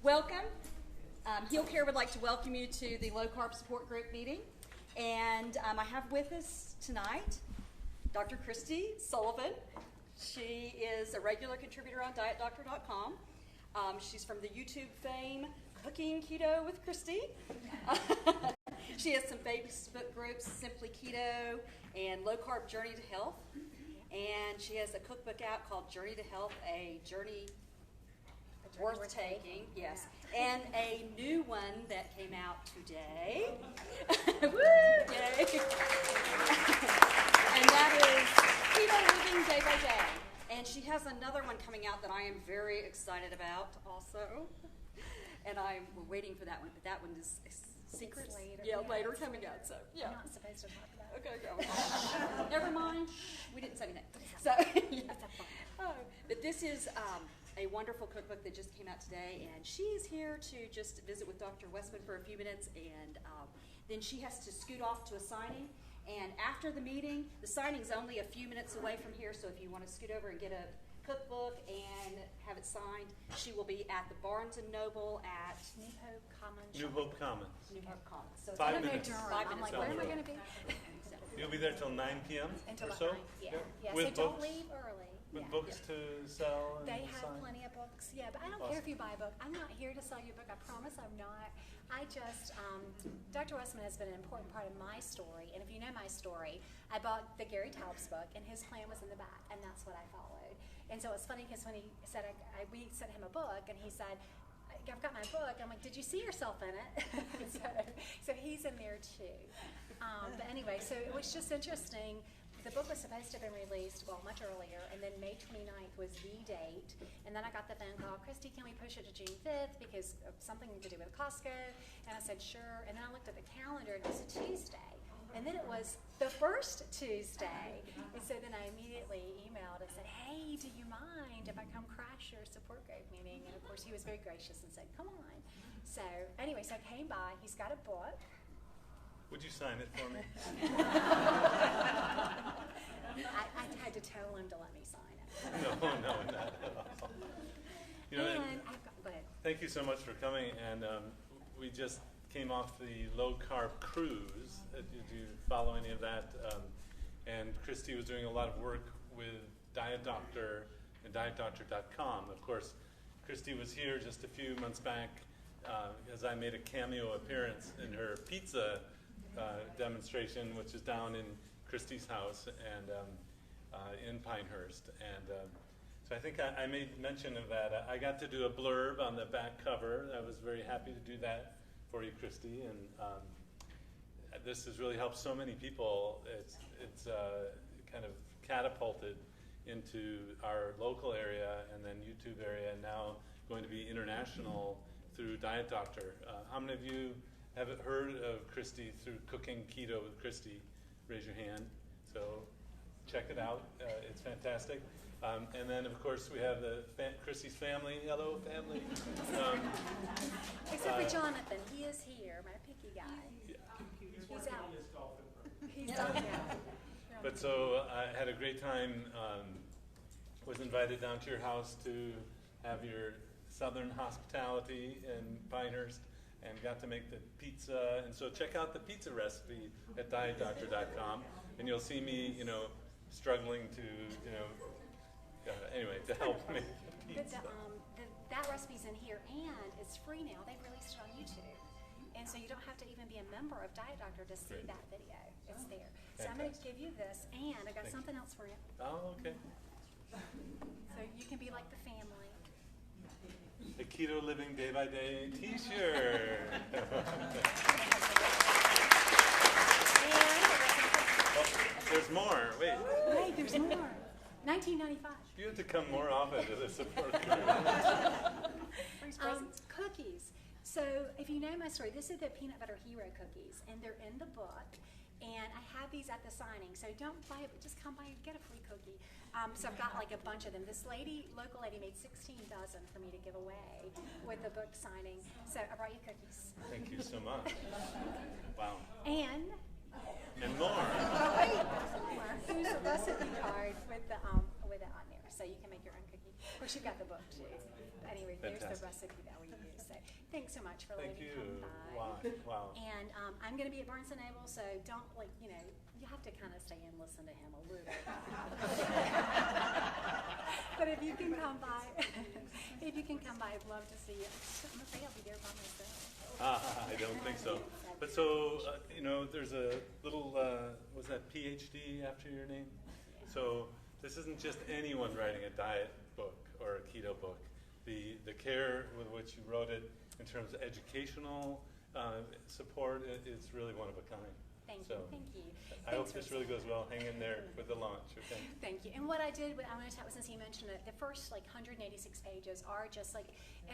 Welcome. HEALcare would like to welcome you to the Low-Carb Support Group meeting. And I have with us tonight Dr. Kristie Sullivan. She is a regular contributor on DietDoctor.com. She's from the YouTube fame Cooking Keto with Kristie. She has some Facebook groups, Simply Keto and Low-Carb Journey to Health. And she has a cookbook out called Journey to Health, a journey worth taking, yes. Yeah. And a new one that came out today. Woo! Yay! And that is Keto Living Day-By-Day. And she has another one coming out that I am very excited about also. And I'm waiting for that one, but that one is secret. Later. Yeah, later coming out. So yeah. I'm not supposed to talk about it. Okay, go. Never mind. We didn't say anything. So, yeah. But this is a wonderful cookbook that just came out today, and she's here to just visit with Dr. Westman for a few minutes, and then she has to scoot off to a signing. And after the meeting, the signing's only a few minutes away from here, so if you want to scoot over and get a cookbook and have it signed, she will be at the Barnes & Noble at New Hope Commons. New Hope Commons. New Hope Commons. So 5 minutes. Durham. 5 I'm minutes. like, where am I going to be? You'll be there till 9 p.m. Until or about so? 9. Yeah. With So books? don't leave early. With Yeah. books to sell and They have sign? plenty of books. Yeah, but I don't care if you buy a book. I'm not here to sell you a book. I promise I'm not. I just, Dr. Westman has been an important part of my story. And if you know my story, I bought the Gary Taubes book, and his plan was in the back, and that's what I followed. And so it's funny because when he said, we sent him a book, and he said, I've got my book. I'm like, did you see yourself in it? so he's in there too. But anyway, so it was just interesting. The book was supposed to have been released, much earlier, and then May 29th was the date. And then I got the phone call, Kristie, can we push it to June 5th because of something to do with Costco? And I said, sure. And then I looked at the calendar, and it was a Tuesday. And then it was the first Tuesday. And so then I immediately emailed and said, hey, do you mind if I come crash your support group meeting? And of course, he was very gracious and said, come on. So anyway, so I came by. He's got a book. Would you sign it for me? I had to tell him to let me sign it. No, not at all. You know, Go ahead. thank you so much for coming. And we just came off the low-carb cruise. Did you follow any of that? And Kristie was doing a lot of work with Diet Doctor and DietDoctor.com. Of course, Kristie was here just a few months back as I made a cameo appearance in her pizza demonstration, which is down in Kristie's house and in Pinehurst. And so I think I made mention of that. I got to do a blurb on the back cover. I was very happy to do that for you, Kristie. And this has really helped so many people. It's kind of catapulted into our local area and then YouTube area, and now going to be international through Diet Doctor. How many of you have heard of Kristie through Cooking Keto with Kristie? Raise your hand. So check it out. It's fantastic. And then, of course, we have the Kristie's family. Hello, family. Except for Jonathan. He is here, my picky guy. Yeah. He's out. He's out now. But so I had a great time. Was invited down to your house to have your southern hospitality in Pinehurst, and got to make the pizza. And so check out the pizza recipe at DietDoctor.com, and you'll see me, struggling to, anyway, to help make the pizza. That recipe's in here, and it's free now. They've released it on YouTube. And so you don't have to even be a member of Diet Doctor to see that video. It's there. So I'm going to give you this, and I got something else for you. Oh, okay. So you can be like the family. The Keto Living Day-By-Day t-shirt. There's more. Wait, there's more. $19.95. You have to come more often to the support group. Cookies. So if you know my story, this is the peanut butter hero cookies, and they're in the book. And I have these at the signing, so don't buy it, but just come by and get a free cookie. So I've got like a bunch of them. This local lady made 16 dozen for me to give away with the book signing. So I brought you cookies. Thank you so much. Wow. And more. Oh, wait, there's more. Here's a recipe card with it on there, so you can make your own cookie. Of course, you've got the book too. But anyway, there's the recipe that we use. So thanks so much for Thank letting me you. come by. Wow. And I'm going to be at Barnes & Noble, so don't, you have to kind of stay and listen to him a little bit. But if you can come by, I'd love to see you. I'm afraid I'll be there by myself. I don't think so. But so, there's a little, was that PhD after your name? So this isn't just anyone writing a diet book or a keto book. The care with which you wrote it in terms of educational support is really one of a kind. Thank you. I hope this really goes well. Hang in there with the launch, okay? Thank you. And what I did, I'm going to tell, since you mentioned it, the first 186 pages are just and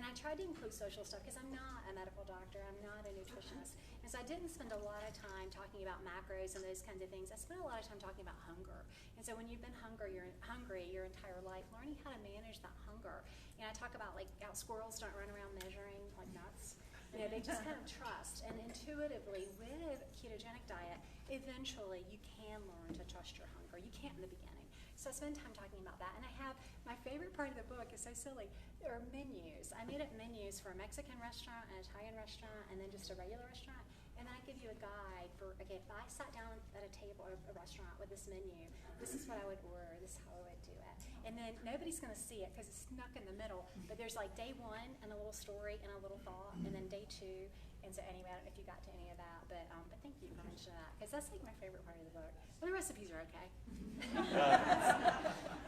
I tried to include social stuff because I'm not a medical doctor, I'm not a nutritionist, and so I didn't spend a lot of time talking about macros and those kinds of things. I spent a lot of time talking about hunger. And so when you've been hungry your entire life, learning how to manage that hunger. And I talk about how squirrels don't run around measuring like nuts. They just kind of trust. And intuitively, with a ketogenic diet, eventually you can learn to trust your hunger. You can't in the beginning. So I spend time talking about that. And I have, my favorite part of the book is so silly. There are menus. I made up menus for a Mexican restaurant, an Italian restaurant, and then just a regular restaurant. And then I give you a guide for, okay, if I sat down at a table or a restaurant with this menu, this is what I would order, this is how I would do it. And then nobody's going to see it because it's snuck in the middle, but there's day one and a little story and a little thought, and then day two. And so anyway, I don't know if you got to any of that, but thank you for mentioning that because that's my favorite part of the book. But the recipes are okay.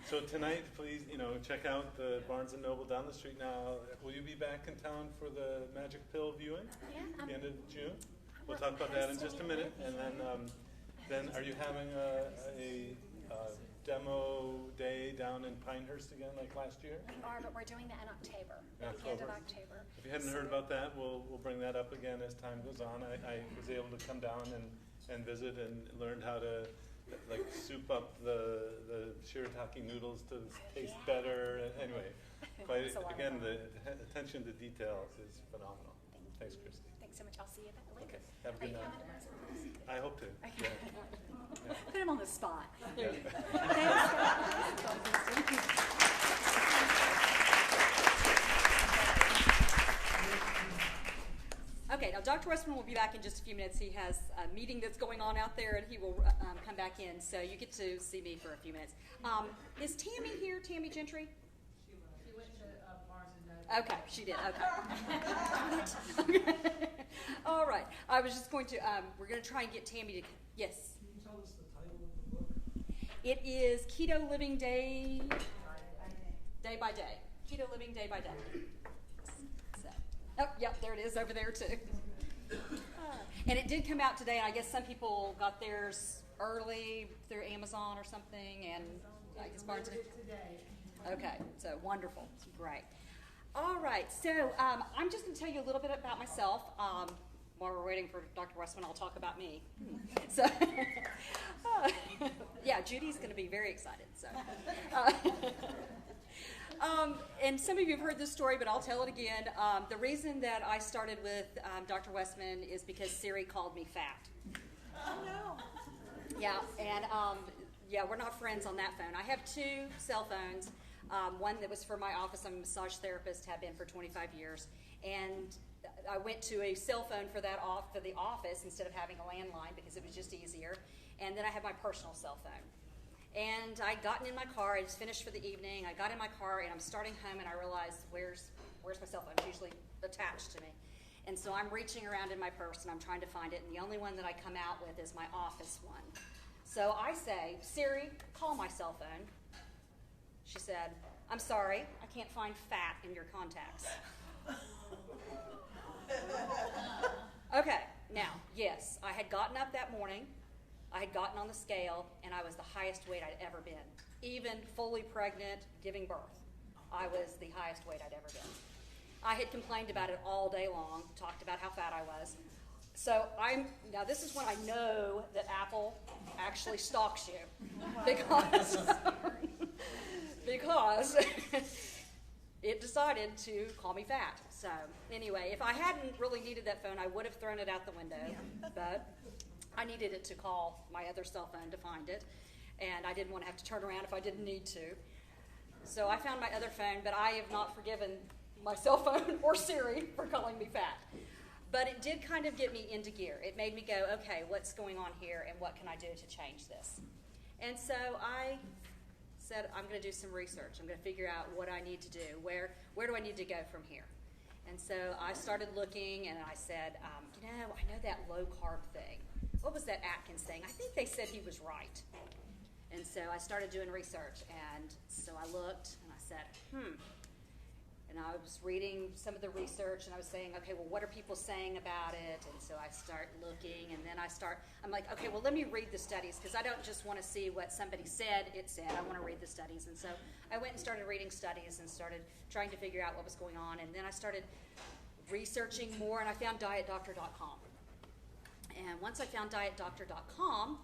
So tonight, please, check out the Barnes & Noble down the street now. Will you be back in town for the Magic Pill viewing at the end of June? We'll talk about that in just a minute. And then are you having a demo day down in Pinehurst again like last year? We are, but we're doing that in October, at the end of October. If you hadn't heard about that, we'll bring that up again as time goes on. I was able to come down and visit and learned how to soup up the shirataki noodles to taste better. Anyway, again, the attention to details is phenomenal. Thanks, Kristie. Thanks so much. I'll see you later. Okay, have a good night. I hope to. Okay. Yeah. Put him on the spot. Yeah. Okay, now Dr. Westman will be back in just a few minutes. He has a meeting that's going on out there, and he will come back in. So you get to see me for a few minutes. Is Tammy here, Tammy Gentry? She went to Barnes & Noble. Okay, she did. Okay. All right. I was just going to, we're going to try and get Tammy to, yes? Can you tell us the title of the book? It is Keto Living Day-By-Day. Keto Living Day-By-Day. So, yep, there it is over there too. And it did come out today, and I guess some people got theirs early through Amazon or something, and I guess Barnes & Noble. Okay, so wonderful. Great. All right, so I'm just going to tell you a little bit about myself. While we're waiting for Dr. Westman, I'll talk about me. So, yeah, Judy's going to be very excited. So, and some of you have heard this story, but I'll tell it again. The reason that I started with Dr. Westman is because Siri called me fat. Oh, no. Yeah, and we're not friends on that phone. I have two cell phones. One that was for my office. I'm a massage therapist, have been for 25 years. And I went to a cell phone for the office instead of having a landline because it was just easier. And then I have my personal cell phone. And I'd gotten in my car. I just finished for the evening. I got in my car, and I'm starting home, and I realized, where's my cell phone? It's usually attached to me. And so I'm reaching around in my purse, and I'm trying to find it. And the only one that I come out with is my office one. So I say, Siri, call my cell phone. She said, I'm sorry, I can't find fat in your contacts. Okay, now, yes, I had gotten up that morning, I had gotten on the scale, and I was the highest weight I'd ever been. Even fully pregnant, giving birth, I was the highest weight I'd ever been. I had complained about it all day long, talked about how fat I was. So now this is when I know that Apple actually stalks you, because it decided to call me fat. So anyway, if I hadn't really needed that phone, I would have thrown it out the window. But I needed it to call my other cell phone to find it, and I didn't want to have to turn around if I didn't need to. So I found my other phone, but I have not forgiven my cell phone or Siri for calling me fat. But it did kind of get me into gear. It made me go, okay, what's going on here and what can I do to change this? And so I said, I'm going to do some research. I'm going to figure out what I need to do. Where do I need to go from here? And so I started looking, and I said, I know that low-carb thing. What was that Atkins thing? I think they said he was right. And so I started doing research, and so I looked, and I said, And I was reading some of the research, and I was saying, okay, well, what are people saying about it? And so I start looking, and then I'm like, okay, well, let me read the studies, because I don't just want to see what somebody said it said. I want to read the studies. And so I went and started reading studies and started trying to figure out what was going on. And then I started researching more, and I found dietdoctor.com. And once I found dietdoctor.com,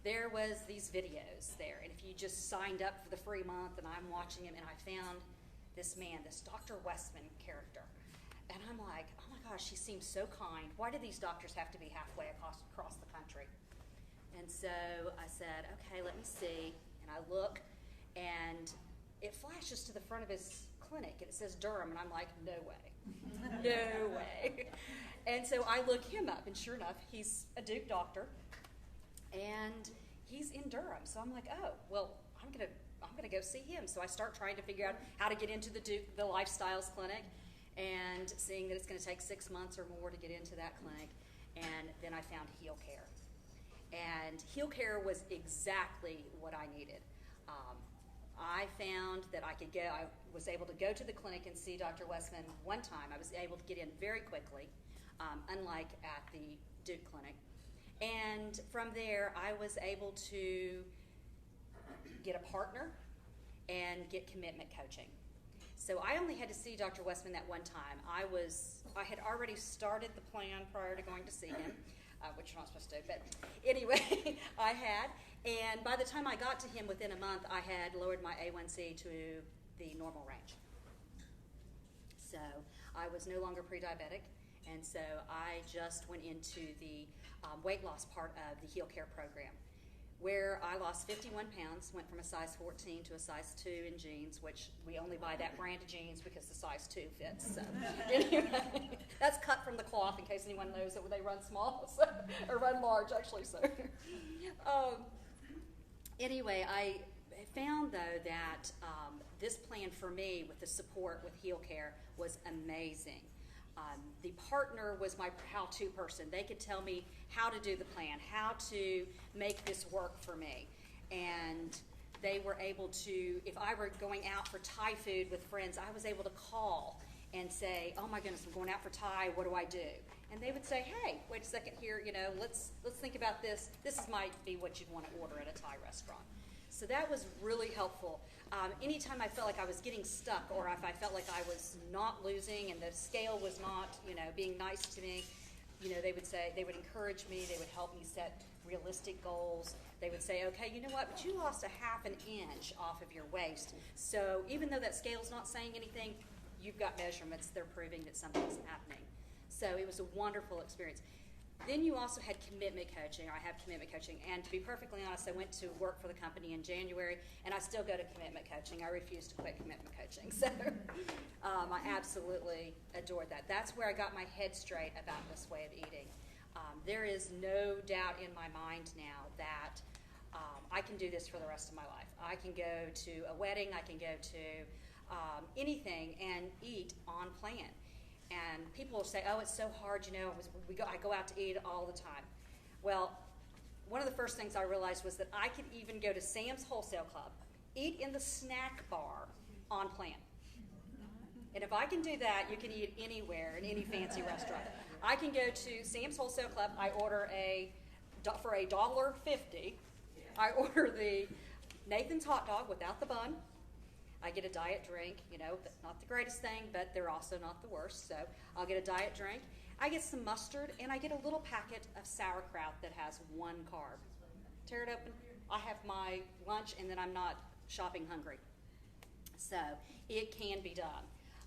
there was these videos there. And if you just signed up for the free month, and I'm watching them, and I found this man, this Dr. Westman character. And I'm like, oh my gosh, he seems so kind. Why do these doctors have to be halfway across the country? And so I said, okay, let me see. And I look, and it flashes to the front of his clinic, and it says Durham, and I'm like, no way. No way. And so I look him up, and sure enough, he's a Duke doctor, and he's in Durham. So I'm like, oh, well, I'm gonna go see him. So I start trying to figure out how to get into the Lifestyles clinic, and seeing that it's going to take 6 months or more to get into that clinic. And then I found HEALcare. And HEALcare was exactly what I needed. I found that I was able to go to the clinic and see Dr. Westman one time. I was able to get in very quickly, unlike at the Duke clinic. And from there, I was able to get a partner and get commitment coaching. So I only had to see Dr. Westman that one time. I had already started the plan prior to going to see him, which you're not supposed to do, but anyway, I had. And by the time I got to him within a month, I had lowered my A1C to the normal range. So I was no longer pre-diabetic, and so I just went into the weight loss part of the HEALcare program, where I lost 51 pounds, went from a size 14 to a size 2 in jeans, which we only buy that brand of jeans because the size 2 fits. So anyway, that's cut from the cloth in case anyone knows that they run small, or run large, actually. So anyway, I found, though, that this plan for me with the support with HEALcare was amazing. The partner was my how-to person. They could tell me how to do the plan, how to make this work for me. And they were able to, if I were going out for Thai food with friends, I was able to call and say, oh my goodness, I'm going out for Thai, what do I do? And they would say, hey, wait a second here, let's think about this. This might be what you'd want to order at a Thai restaurant. So that was really helpful. Anytime I felt like I was getting stuck, or if I felt like I was not losing and the scale was not, being nice to me, they would encourage me. They would help me set realistic goals. They would say, okay, you know what, but you lost a ½ inch off of your waist. So even though that scale's not saying anything, you've got measurements. They're proving that something's happening. So it was a wonderful experience. Then you also had commitment coaching. I have commitment coaching. And to be perfectly honest, I went to work for the company in January, and I still go to commitment coaching. I refuse to quit commitment coaching. So I absolutely adored that. That's where I got my head straight about this way of eating. There is no doubt in my mind now that I can do this for the rest of my life. I can go to a wedding. I can go to anything and eat on plan. And people will say, oh, it's so hard, I go out to eat all the time. Well, one of the first things I realized was that I could even go to Sam's Wholesale Club, eat in the snack bar on plan. And if I can do that, you can eat anywhere in any fancy restaurant. I can go to Sam's Wholesale Club, I order for $1.50, I order the Nathan's hot dog without the bun. I get a diet drink, not the greatest thing, but they're also not the worst. So I'll get a diet drink. I get some mustard, and I get a little packet of sauerkraut that has 1 carb. Tear it open. I have my lunch, and then I'm not shopping hungry. So it can be done.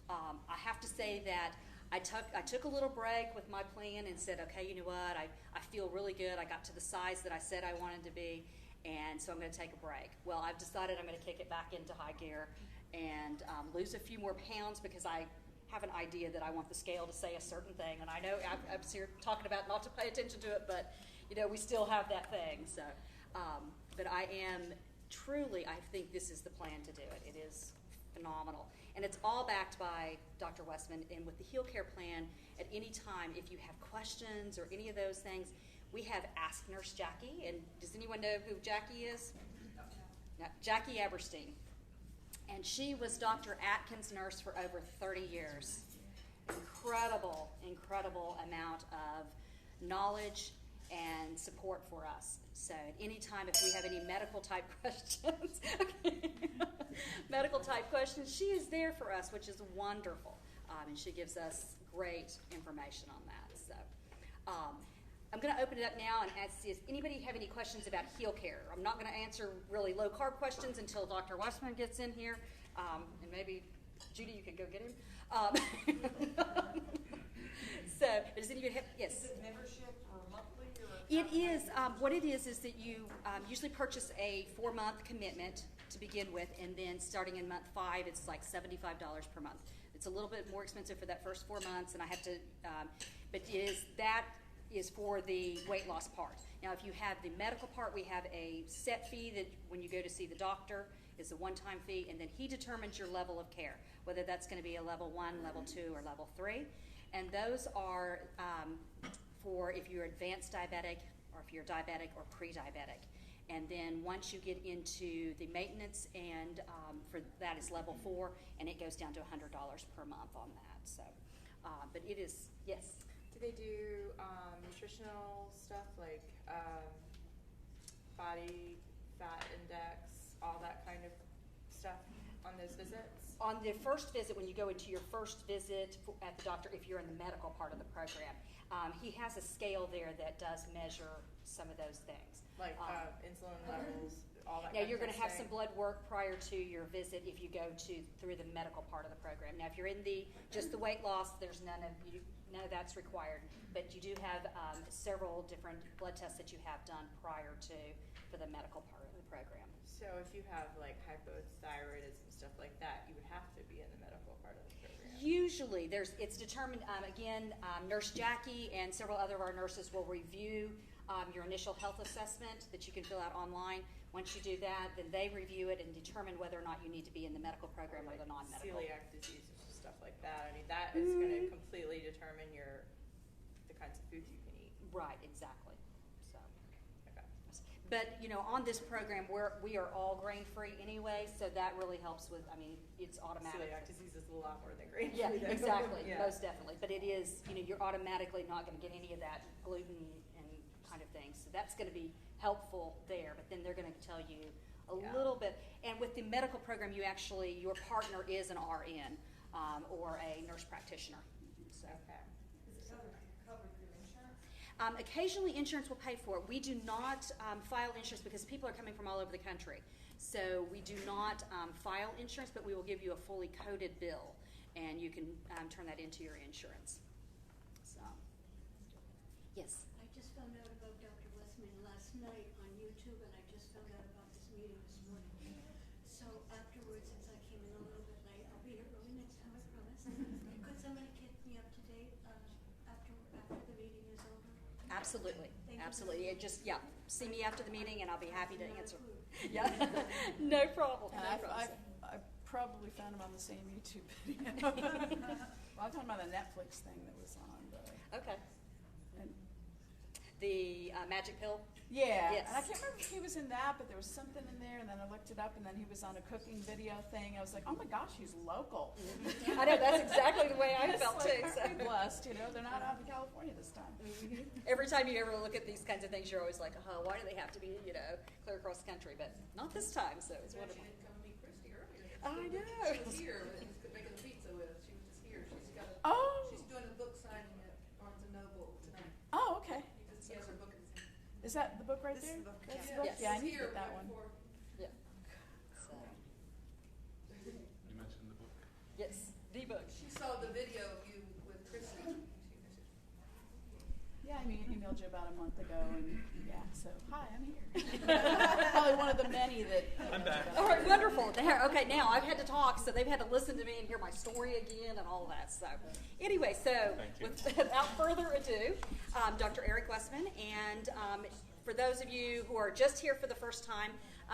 I have to say that I took a little break with my plan and said, okay, you know what? I feel really good. I got to the size that I said I wanted to be. And so I'm going to take a break. Well, I've decided I'm going to kick it back into high gear and lose a few more pounds because I have an idea that I want the scale to say a certain thing, and I know I'm here talking about not to pay attention to it, but we still have that thing. So, but I am truly, I think this is the plan to do it. It is phenomenal, and it's all backed by Dr. Westman. And with the HEALcare plan, at any time, if you have questions or any of those things, we have Ask Nurse Jackie. And does anyone know who Jackie is? No, Jackie Eberstein. And she was Dr. Atkins' nurse for over 30 years. Incredible, incredible amount of knowledge and support for us. So at any time, if we have any medical type questions, medical type questions, she is there for us, which is wonderful. And she gives us great information on that. So I'm going to open it up now and ask, does anybody have any questions about HEALcare? I'm not going to answer really low-carb questions until Dr. Westman gets in here. And maybe, Judy, you can go get him. So, does anybody have, yes? Is it membership or monthly? Or It is, what it is that you usually purchase a 4-month commitment to begin with, and then starting in month 5, it's like $75 per month. It's a little bit more expensive for that first 4 months, and I have to, but that is for the weight loss part. Now, if you have the medical part, we have a set fee that when you go to see the doctor, is a one-time fee, and then he determines your level of care, whether that's going to be a level 1, level 2, or level 3. And those are for if you're advanced diabetic, or if you're diabetic or pre-diabetic. And then once you get into the maintenance, and for that is level 4, and it goes down to $100 per month on that. So, but it is, yes. Do they do nutritional stuff like body fat index, all that kind of stuff on those visits? On the first visit, when you go into your first visit at the doctor, if you're in the medical part of the program, he has a scale there that does measure some of those things. Like insulin levels, all that. Now, kind you're of going to have some testing? blood work prior to your visit if you go through the medical part of the program. Now, if you're in just the weight loss, there's none of that's required. But you do have several different blood tests that you have done prior to for the medical part of the program. So if you have like hypothyroidism, stuff like that, you would have to be in the medical part of the program. Usually, it's determined, Nurse Jackie and several other of our nurses will review your initial health assessment that you can fill out online. Once you do that, then they review it and determine whether or not you need to be in the medical program or the non-medical. Celiac disease or stuff like that. I mean, that is going to completely determine the kinds of foods you can eat. Right, exactly. So, Okay. but on this program we are all grain-free anyway, so that really helps with. I mean, it's automatic. Celiac disease is a lot more than grain-free. Yeah, though. exactly, Yeah. most definitely. But it is, you're automatically not going to get any of that gluten and kind of thing. So that's going to be helpful there. But then they're going to tell you a little bit. And with the medical program, your partner is an RN or a nurse practitioner. So. Okay. is it covered through insurance? Occasionally, insurance will pay for it. We do not file insurance because people are coming from all over the country. So we do not file insurance, but we will give you a fully coded bill, and you can turn that into your insurance. So, yes. I just found out about Dr. Westman last night on YouTube, and I just found out about this meeting this morning. So afterwards, since I came in a little bit late, I'll be here early next time, I promise. Could somebody keep me up to date after the meeting is over? Absolutely. Thank you. Absolutely. See me after the meeting, and I'll be happy to answer. Food. Yeah, no problem. And No problem. I probably found him on the same YouTube video. Well, I found him on the Netflix thing that was on. Okay. And The magic pill. yeah, Yes. and I can't remember if he was in that, but there was something in there, and then I looked it up, and then he was on a cooking video thing. I was like, oh my gosh, he's local. I know, that's exactly the way I It's felt like, too. aren't we blessed, they're not out in California this time. Every time you ever look at these kinds of things, you're always like, oh, why do they have to be, clear across the country? But not this time, so it's She wonderful. didn't come meet Kristie earlier. I know. She was here, and making the pizza with us. She was just here. Oh. She's doing a book signing at Barnes & Noble tonight. Oh, okay. Because she has her book in the center. Is that the book right This there? is the book, That's yeah. the book? Yes. Yeah, I She's need to here get that right one. before- Yeah. So, You mentioned the book. yes, the book. She saw the video of you with Kristie. Yeah, I mean, you emailed emailed you about a month ago, and yeah, so hi, I'm here. Probably one of the many that. I'm back. All right, wonderful. There, okay, now I've had to talk, so they've had to listen to me and hear my story again and all that. So, anyway, so without further ado, Dr. Eric Westman, and for those of you who are just here for the first time,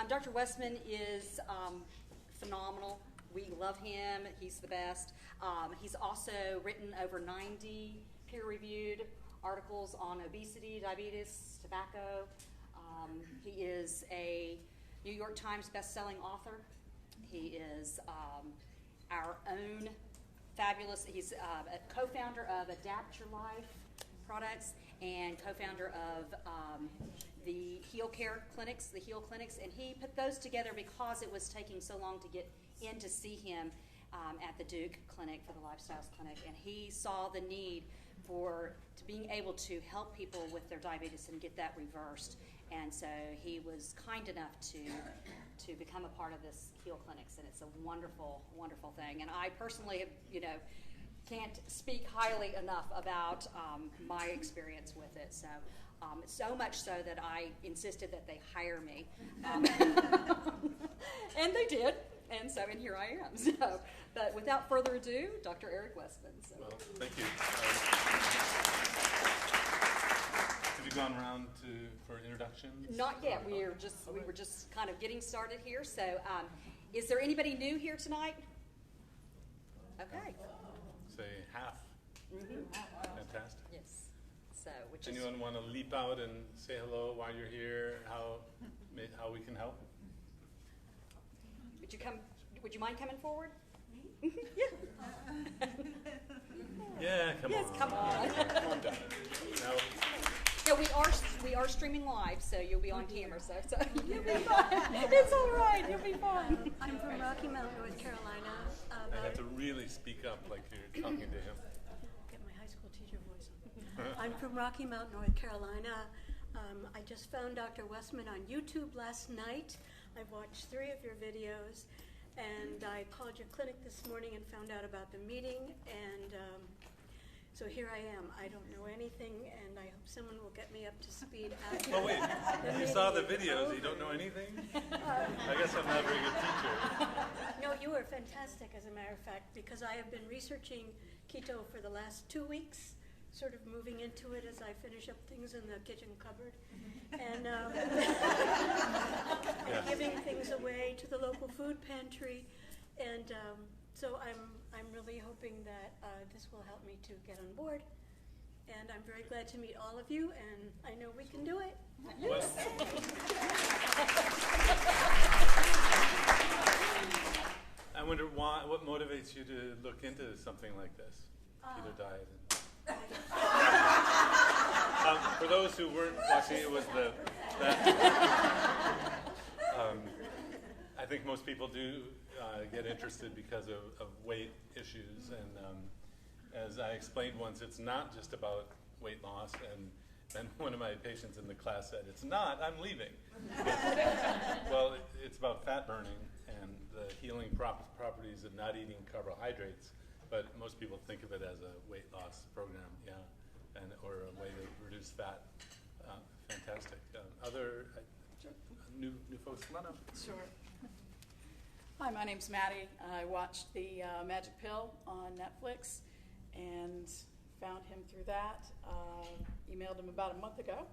Dr. Westman is phenomenal. We love him. He's the best. He's also written over 90 peer-reviewed articles on obesity, diabetes, tobacco. He is a New York Times best-selling author. He is our own fabulous, he's a co-founder of Adapt Your Life products and co-founder of the HEALcare clinics, the HEAL clinics, and he put those together because it was taking so long to get in to see him at the Duke Clinic for the Lifestyles Clinic, and he saw the need to being able to help people with their diabetes and get that reversed, and so he was kind enough to become a part of this HEAL clinics, and it's a wonderful, wonderful thing. And I personally have, can't speak highly enough about my experience with it. So, so much so that I insisted that they hire me, and they did. And so, and here I am. So, but without further ado, Dr. Eric Westman. So. Well, thank you. Have you gone around for introductions? Not yet. We were just kind of getting started here. So, is there anybody new here tonight? Okay. Say half. Mm-hmm. Fantastic. Yes. So, Anyone want to leap out and say hello while you're here? How we can help? Would you mind coming forward? Me? Yeah. Yeah, come on. Yes, come on. Calm down. Now, Yeah, we are streaming live, so you'll be on camera, so you'll be fine. It's all right. You'll be fine. I'm from Rocky Mount, North Carolina. I have to really speak up like you're talking to him. Get my high school teacher voice on. I'm from Rocky Mount, North Carolina. I just found Dr. Westman on YouTube last night. I've watched 3 of your videos, and I called your clinic this morning and found out about the meeting, and so here I am. I don't know anything, and I hope someone will get me up to speed after. Oh wait, you saw the videos, you don't know anything? I guess I'm not a very good teacher. No, you are fantastic, as a matter of fact, because I have been researching keto for the last 2 weeks, sort of moving into it as I finish up things in the kitchen cupboard, and giving things away to the local food pantry, and so I'm really hoping that this will help me to get on board, and I'm very glad to meet all of you, and I know we can do it. Yes. I wonder what motivates you to look into something like this, keto diet. For those who weren't watching, it was I think most people do get interested because of weight issues, and as I explained once, it's not just about weight loss, and then one of my patients in the class said, "It's not, I'm leaving." Well, it's about fat burning and the healing properties of not eating carbohydrates, but most people think of it as a weight loss program, or a way to reduce fat. Fantastic. Other new folks, come on up. Sure. Hi, my name's Maddie. I watched the Magic Pill on Netflix and found him through that. Emailed him about a month ago.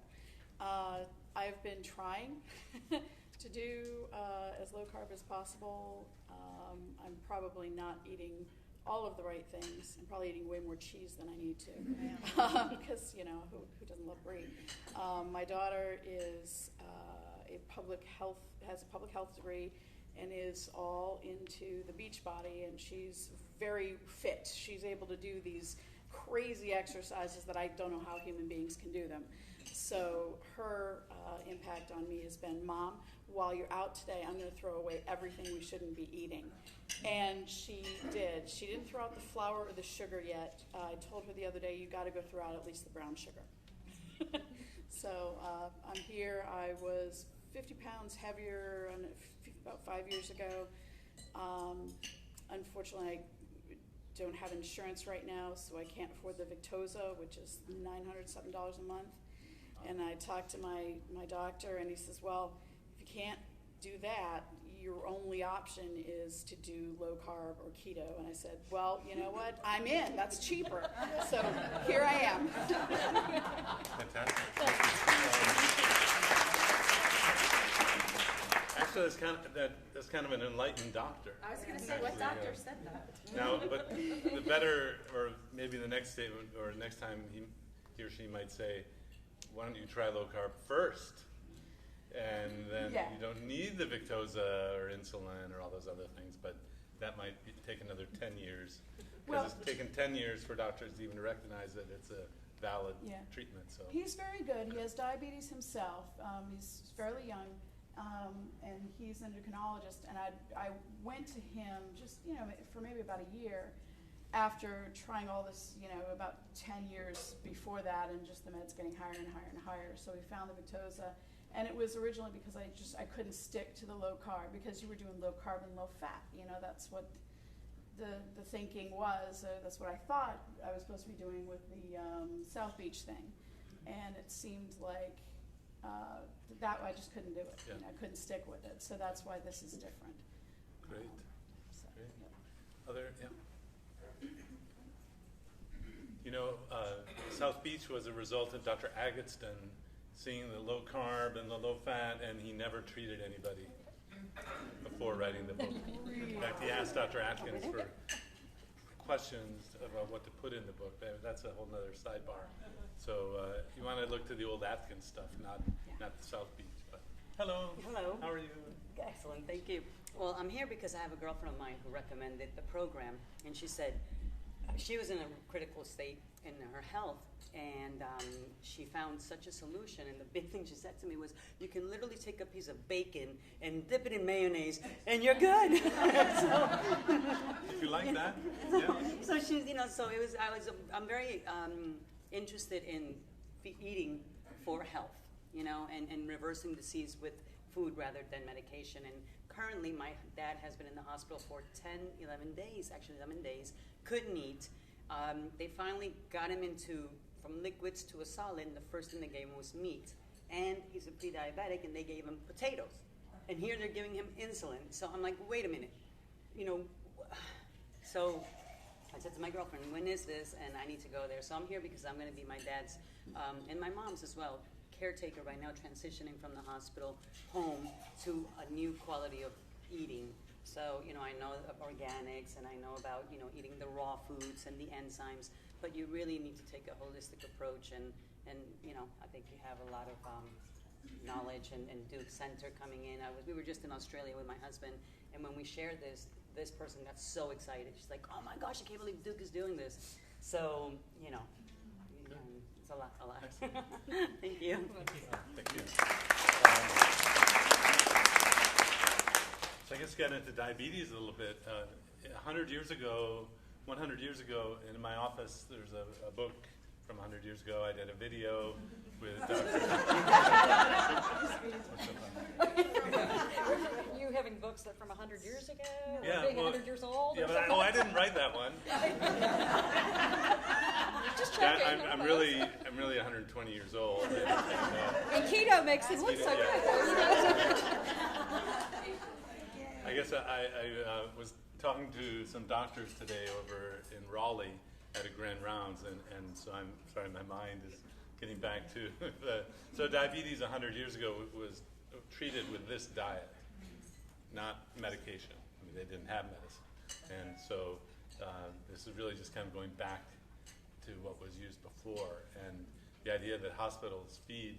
I've been trying to do as low carb as possible. I'm probably not eating all of the right things. I'm probably eating way more cheese than I need to, because who doesn't love brie? My daughter is has a public health degree, and is all into the Beachbody, and she's very fit. She's able to do these crazy exercises that I don't know how human beings can do them. So her impact on me has been, "Mom, while you're out today, I'm going to throw away everything we shouldn't be eating." And she did. She didn't throw out the flour or the sugar yet. I told her the other day, "You got to go throw out at least the brown sugar." So I'm here. I was 50 pounds heavier about 5 years ago. Unfortunately, I don't have insurance right now, so I can't afford the Victoza, which is $907 a month. And I talked to my doctor, and he says, well, if you can't do that, your only option is to do low carb or keto. And I said, well, you know what? I'm in. That's cheaper. So here I am. Fantastic. Actually, that's kind of an enlightened doctor. I was going to say, what doctor said that? Now, but the better, or maybe the next statement, or next time he or she might say, why don't you try low carb first? And then you don't need the Victoza or insulin or all those other things, but that might take another 10 years. Because it's taken 10 years for doctors to even recognize that it's a valid treatment. So he's very good. He has diabetes himself. He's fairly young, and he's an endocrinologist. And I went to him just, for maybe about a year after trying all this, about 10 years before that, and just the meds getting higher and higher and higher. So we found the Victoza. And it was originally because I couldn't stick to the low carb, because you were doing low carb and low fat. That's what the thinking was. That's what I thought I was supposed to be doing with the South Beach thing. And it seemed like that I just couldn't do it. Yeah. I couldn't stick with it. So that's why this is different. Great. So, Great. yeah. Other, South Beach was a result of Dr. Agatston seeing the low carb and the low fat, and he never treated anybody before writing the book. In fact, he asked Dr. Atkins for questions about what to put in the book. That's a whole other sidebar. So you want to look to the old Atkins stuff, not the South Beach. But hello. Hello. How are you? Excellent, thank you. Well, I'm here because I have a girlfriend of mine who recommended the program, and she said she was in a critical state in her health, and she found such a solution. And the big thing she said to me was, you can literally take a piece of bacon and dip it in mayonnaise, and you're good. If you like that, yeah. So she's, I'm very interested in eating for health, and reversing disease with food rather than medication. And currently, my dad has been in the hospital for 11 days, couldn't eat. They finally got him from liquids to a solid, and the first thing they gave him was meat. And he's a pre-diabetic, and they gave him potatoes. And here they're giving him insulin. So I'm like, wait a minute. So I said to my girlfriend, when is this? And I need to go there. So I'm here because I'm going to be my dad's, and my mom's as well, caretaker right now, transitioning from the hospital home to a new quality of eating. So, I know of organics, and I know about, eating the raw foods and the enzymes, but you really need to take a holistic approach, and I think you have a lot of knowledge, and Duke Center coming in. We were just in Australia with my husband, and when we shared this person got so excited. She's like, oh my gosh, I can't believe Duke is doing this. So, it's a lot. Thank you. Thank you. So I guess get into diabetes a little bit. 100 years ago, in my office, there's a book from 100 years ago. I did a video with Dr. You having books that from 100 years ago? Or Yeah, being well, 100 years old? Yeah, or but something? I didn't write that one. Just checking. I'm really 120 years old. And keto makes him look so good. I guess I was talking to some doctors today over in Raleigh at a grand rounds, and so I'm sorry, my mind is getting back to so diabetes 100 years ago was treated with this diet, not medication. I mean, they didn't have medicine, and so this is really just kind of going back to what was used before, and the idea that hospitals feed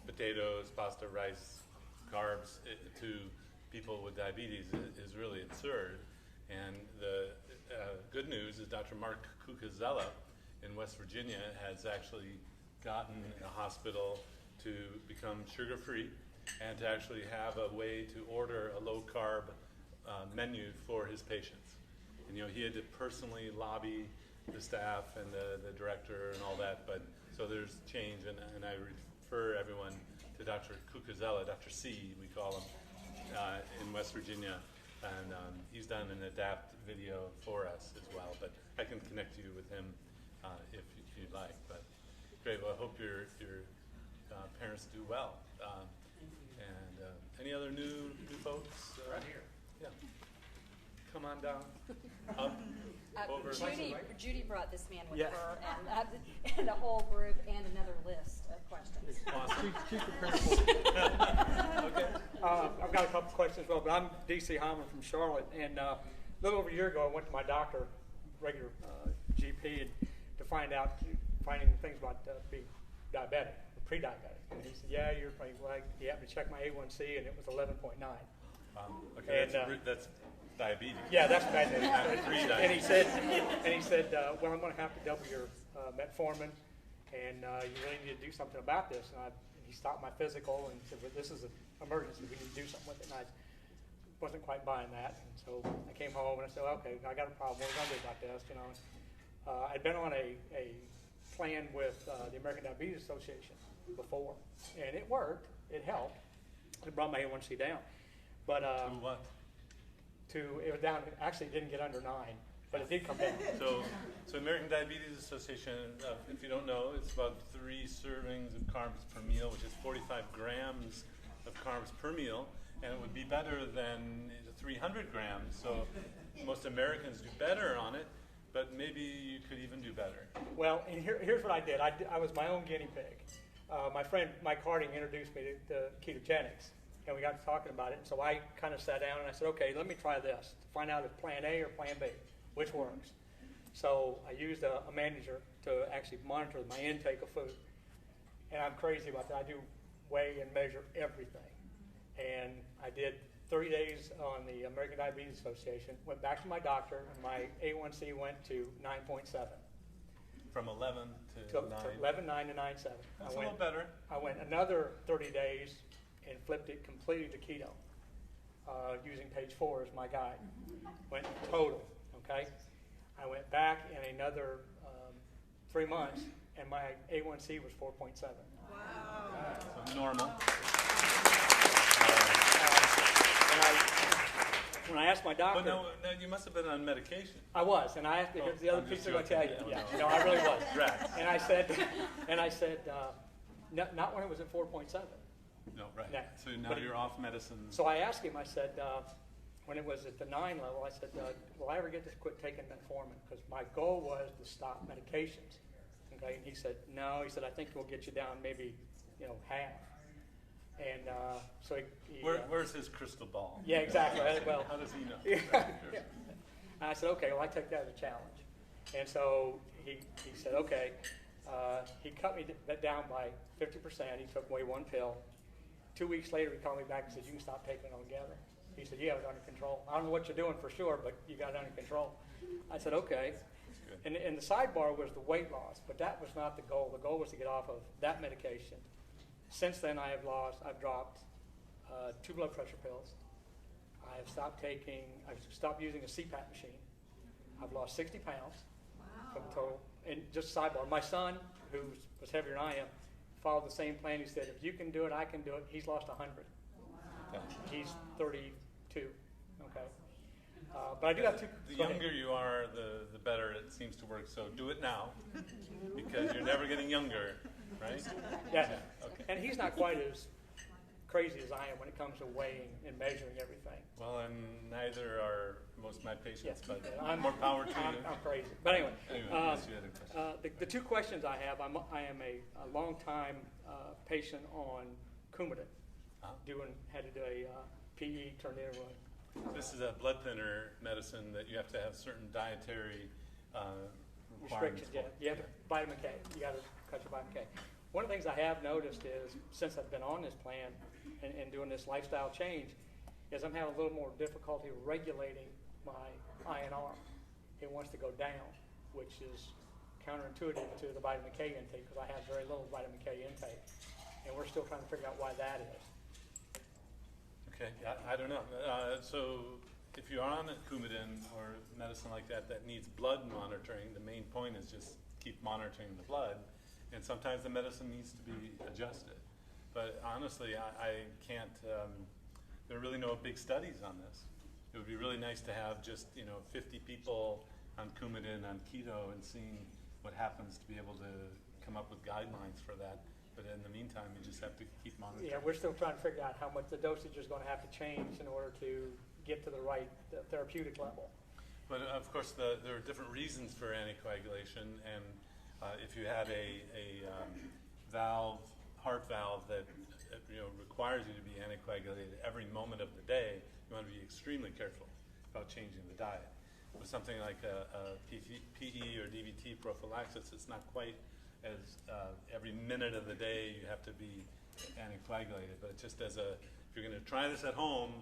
potatoes, pasta, rice, carbs to people with diabetes is really absurd. And the good news is Dr. Mark Cucuzella in West Virginia has actually gotten a hospital to become sugar-free and to actually have a way to order a low-carb menu for his patients. And he had to personally lobby the staff and the director and all that, but so there's change, and I refer everyone to Dr. Cucuzella, Dr. C, we call him, in West Virginia, and he's done an adapt video for us as well, but I can connect you with him if you'd like. But great, well, I hope you're parents do well. And any other new folks? Right here. Yeah. Come on down. Up. Over. Judy brought this man with Yeah. her and a whole group and another list of questions. Awesome. Chief of principal. Okay. I've got a couple questions as well, but I'm D.C. Hyman from Charlotte, and a little over a year ago, I went to my doctor, regular GP, and to finding things about being diabetic, or pre-diabetic. And he said, "Yeah, you're pretty well." He happened to check my A1C, and it was 11.9. Okay, And, that's diabetes. Yeah, that's bad news. Not pre-diabetes. And he said, "Well, I'm going to have to double your metformin, and you really need to do something about this." And he stopped my physical and said, "Well, this is an emergency. We need to do something with it." And I wasn't quite buying that, and so I came home and I said, "Okay, I got a problem. What are we going to do about this?" You know, I'd been on a plan with the American Diabetes Association before, and it worked. It helped. It brought my A1C down, but To what? it was down. Actually, it didn't get under 9, but it did come down. So American Diabetes Association, if you don't know, it's about 3 servings of carbs per meal, which is 45 grams of carbs per meal, and it would be better than 300 grams. So most Americans do better on it, but maybe you could even do better. Well, and here's what I did. I was my own guinea pig. My friend Mike Harding introduced me to Ketogenics, and we got to talking about it. And so I kind of sat down and I said, "Okay, let me try this to find out if Plan A or Plan B, which works." So I used a manager to actually monitor my intake of food, and I'm crazy about that. I do weigh and measure everything, and I did 30 days on the American Diabetes Association. Went back to my doctor, and my A1C went to 9.7. From 11 to To 9. 11.9 to 9.7. That's a little better. I went another 30 days and flipped it completely to keto, using page 4 as my guide. Went total, okay? I went back in another 3 months, and my A1C was 4.7. So normal. When I asked my doctor, But no, you must have been on medication. I was, and I asked. Here's the other I'm piece just I'm going to tell you. joking. Yeah, No. no, I really was. Rats. And I said, not when it was at 4.7. No, right. No. So now But you're off medicine. So I asked him. I said, when it was at the 9 level, I said, will I ever get to quit taking metformin? Because my goal was to stop medications. Okay, and he said, no. He said, I think we'll get you down maybe, half. And so he Where's his crystal ball? Yeah, exactly. Well, How does he know? Yeah. And I said, okay, well, I take that as a challenge. And so he said, okay. He cut me down by 50%. He took away 1 pill. 2 weeks later, he called me back and said, you can stop taking it altogether. He said, you have it under control. I don't know what you're doing for sure, but you got it under control. I said, okay. And the sidebar was the weight loss, but that was not the goal. The goal was to get off of that medication. Since then, I've dropped 2 blood pressure pills. I've stopped using a CPAP machine. I've lost 60 pounds from total. And just sidebar, my son, who was heavier than I am, followed the same plan. He said, if you can do it, I can do it. He's lost 100. Yeah. He's 32. Okay. But I do have 2. The go ahead. younger you are, the better it seems to work. So do it now, because you're never getting younger, right? Yeah. Okay. And he's not quite as crazy as I am when it comes to weighing and measuring everything. Well, and neither are most of my patients, but I'm more power to I'm you. crazy. But anyway, Yes, you had a question. the 2 questions I have, I am a long time patient on Coumadin. Had to do a PE, turned into a This is a blood thinner medicine that you have to have certain dietary requirements restrictions. Yeah, for. you have to, vitamin K. You got to cut your vitamin K. One of the things I have noticed is since I've been on this plan and doing this lifestyle change, is I'm having a little more difficulty regulating my INR. It wants to go down, which is counterintuitive to the vitamin K intake because I have very little vitamin K intake, and we're still trying to figure out why that is. Okay, I don't know. So if you're on a Coumadin or medicine like that needs blood monitoring, the main point is just keep monitoring the blood. And sometimes the medicine needs to be adjusted. But honestly, I can't, there are really no big studies on this. It would be really nice to have just, 50 people on Coumadin, on keto, and seeing what happens to be able to come up with guidelines for that. But in the meantime, you just have to keep monitoring. Yeah, we're still trying to figure out how much the dosage is going to have to change in order to get to the right therapeutic level. But of course, there are different reasons for anticoagulation, and if you had a heart valve that requires you to be anticoagulated every moment of the day, you want to be extremely careful about changing the diet. With something like a PE or DVT prophylaxis, it's not quite as every minute of the day you have to be anticoagulated. But just if you're going to try this at home,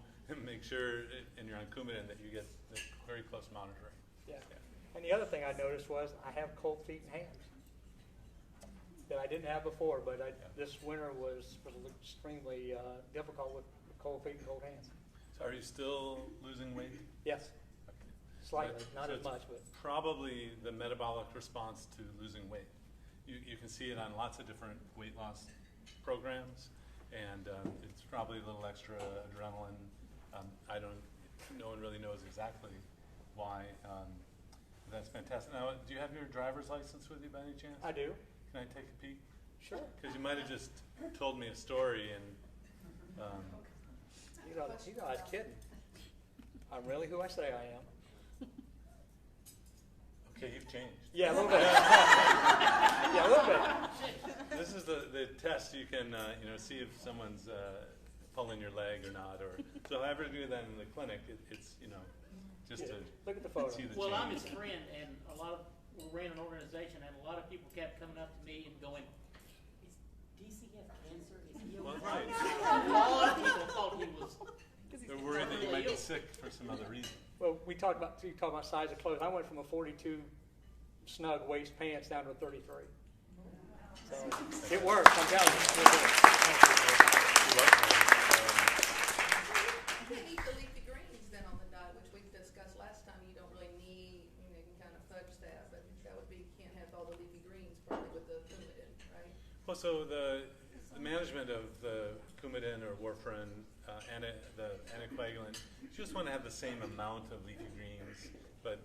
make sure, and you're on Coumadin, that you get the very close monitoring. Yeah. And the other thing I noticed was I have cold feet and hands that I didn't have before, but this winter was extremely difficult with cold feet and cold hands. So are you still losing weight? Yes. Okay. Slightly, not So as it's much, but probably the metabolic response to losing weight. You can see it on lots of different weight loss programs, and it's probably a little extra adrenaline. No one really knows exactly why. That's fantastic. Now, do you have your driver's license with you by any chance? I do. Can I take a peek? Sure. Because you might have just told me a story, and You know, I was kidding. I'm really who I say I am. okay, you've changed. Yeah, a little bit. Yeah, a little bit. This is the test. You can see if someone's pulling your leg or not. Or so if I ever do that in the clinic, it's just to Look at the photo. see the Well, I'm change. his friend, and we ran an organization, and a lot of people kept coming up to me and going, "Does DC have cancer? Is he Well, okay?" right. A lot of people thought he was. They're worried that you might be sick for some other reason. Well, you talked about size of clothes. I went from a 42 snug waist pants down to a 33. So it works. I'm telling you. It works. You can eat the leafy greens then on the diet, which we discussed last time. You don't really need, you can kind of fudge that, but that would be, you can't have all the leafy greens probably with the Coumadin, right? Well, so the management of the Coumadin or warfarin, the anticoagulant, you just want to have the same amount of leafy greens, but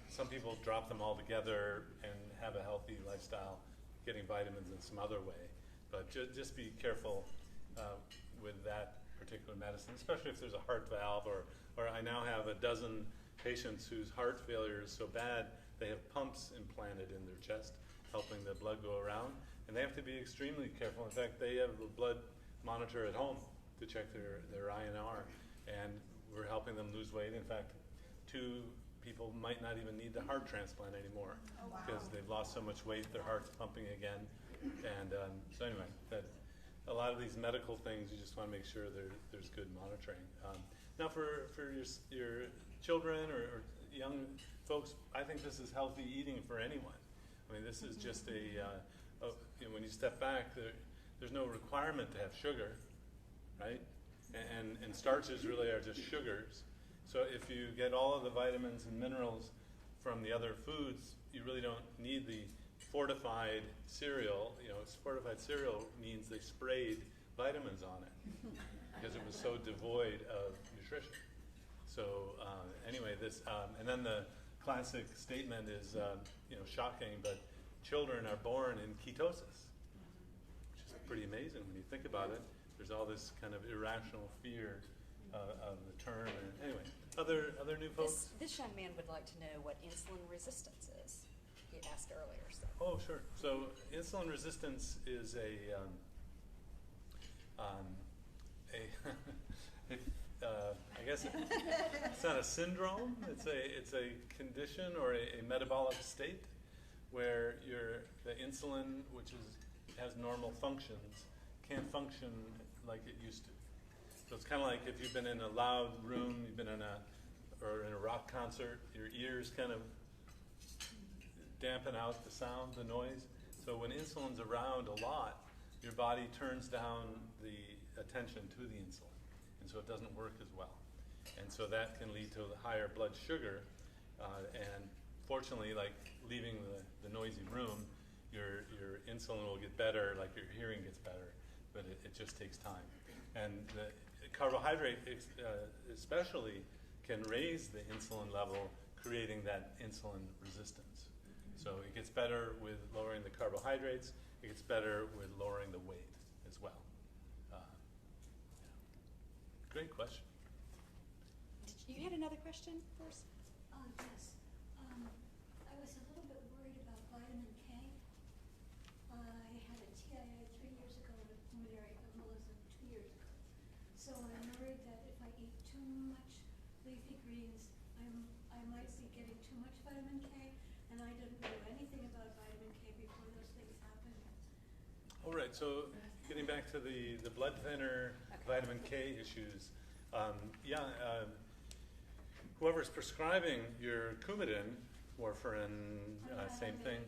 some people drop them all together and have a healthy lifestyle, getting vitamins in some other way. But just be careful with that particular medicine, especially if there's a heart valve, or I now have a dozen patients whose heart failure is so bad they have pumps implanted in their chest, helping the blood go around, and they have to be extremely careful. In fact, they have a blood monitor at home to check their INR, and we're helping them lose weight. In fact, 2 people might not even need the heart transplant anymore because they've lost so much weight, their heart's pumping again. And so anyway, a lot of these medical things, you just want to make sure there's good monitoring. Now for your children or young folks, I think this is healthy eating for anyone. I mean, this is just when you step back, there's no requirement to have sugar, right? And starches really are just sugars. So if you get all of the vitamins and minerals from the other foods, you really don't need the fortified cereal. Fortified cereal means they sprayed vitamins on it because it was so devoid of nutrition. So anyway, and then the classic statement is, shocking, but children are born in ketosis, which is pretty amazing when you think about it. There's all this kind of irrational fear of the term. And anyway, other new folks? This young man would like to know what insulin resistance is. He asked earlier. So. Oh, sure. So insulin resistance is I guess it's not a syndrome. It's a condition or a metabolic state where the insulin, which has normal functions, can't function like it used to. So it's kind of like if you've been in a loud room, you've been in a rock concert, your ears kind of dampen out the sound, the noise. So when insulin's around a lot, your body turns down the attention to the insulin, and so it doesn't work as well. And so that can lead to higher blood sugar, and fortunately, like leaving the noisy room, your insulin will get better, like your hearing gets better, but it just takes time. And the carbohydrate especially can raise the insulin level, creating that insulin resistance. So it gets better with lowering the carbohydrates, it gets better with lowering the weight as well. Yeah. Great question. You had another question first? Yes. I was a little bit worried about vitamin K. I had a TIA 3 years ago and a pulmonary embolism 2 years ago. So I'm worried that if I eat too much leafy greens, I might be getting too much vitamin K, and I didn't know anything about vitamin K before those things happened. All right, so getting back to the blood thinner, vitamin K issues, whoever's prescribing your Coumadin, warfarin, same thing.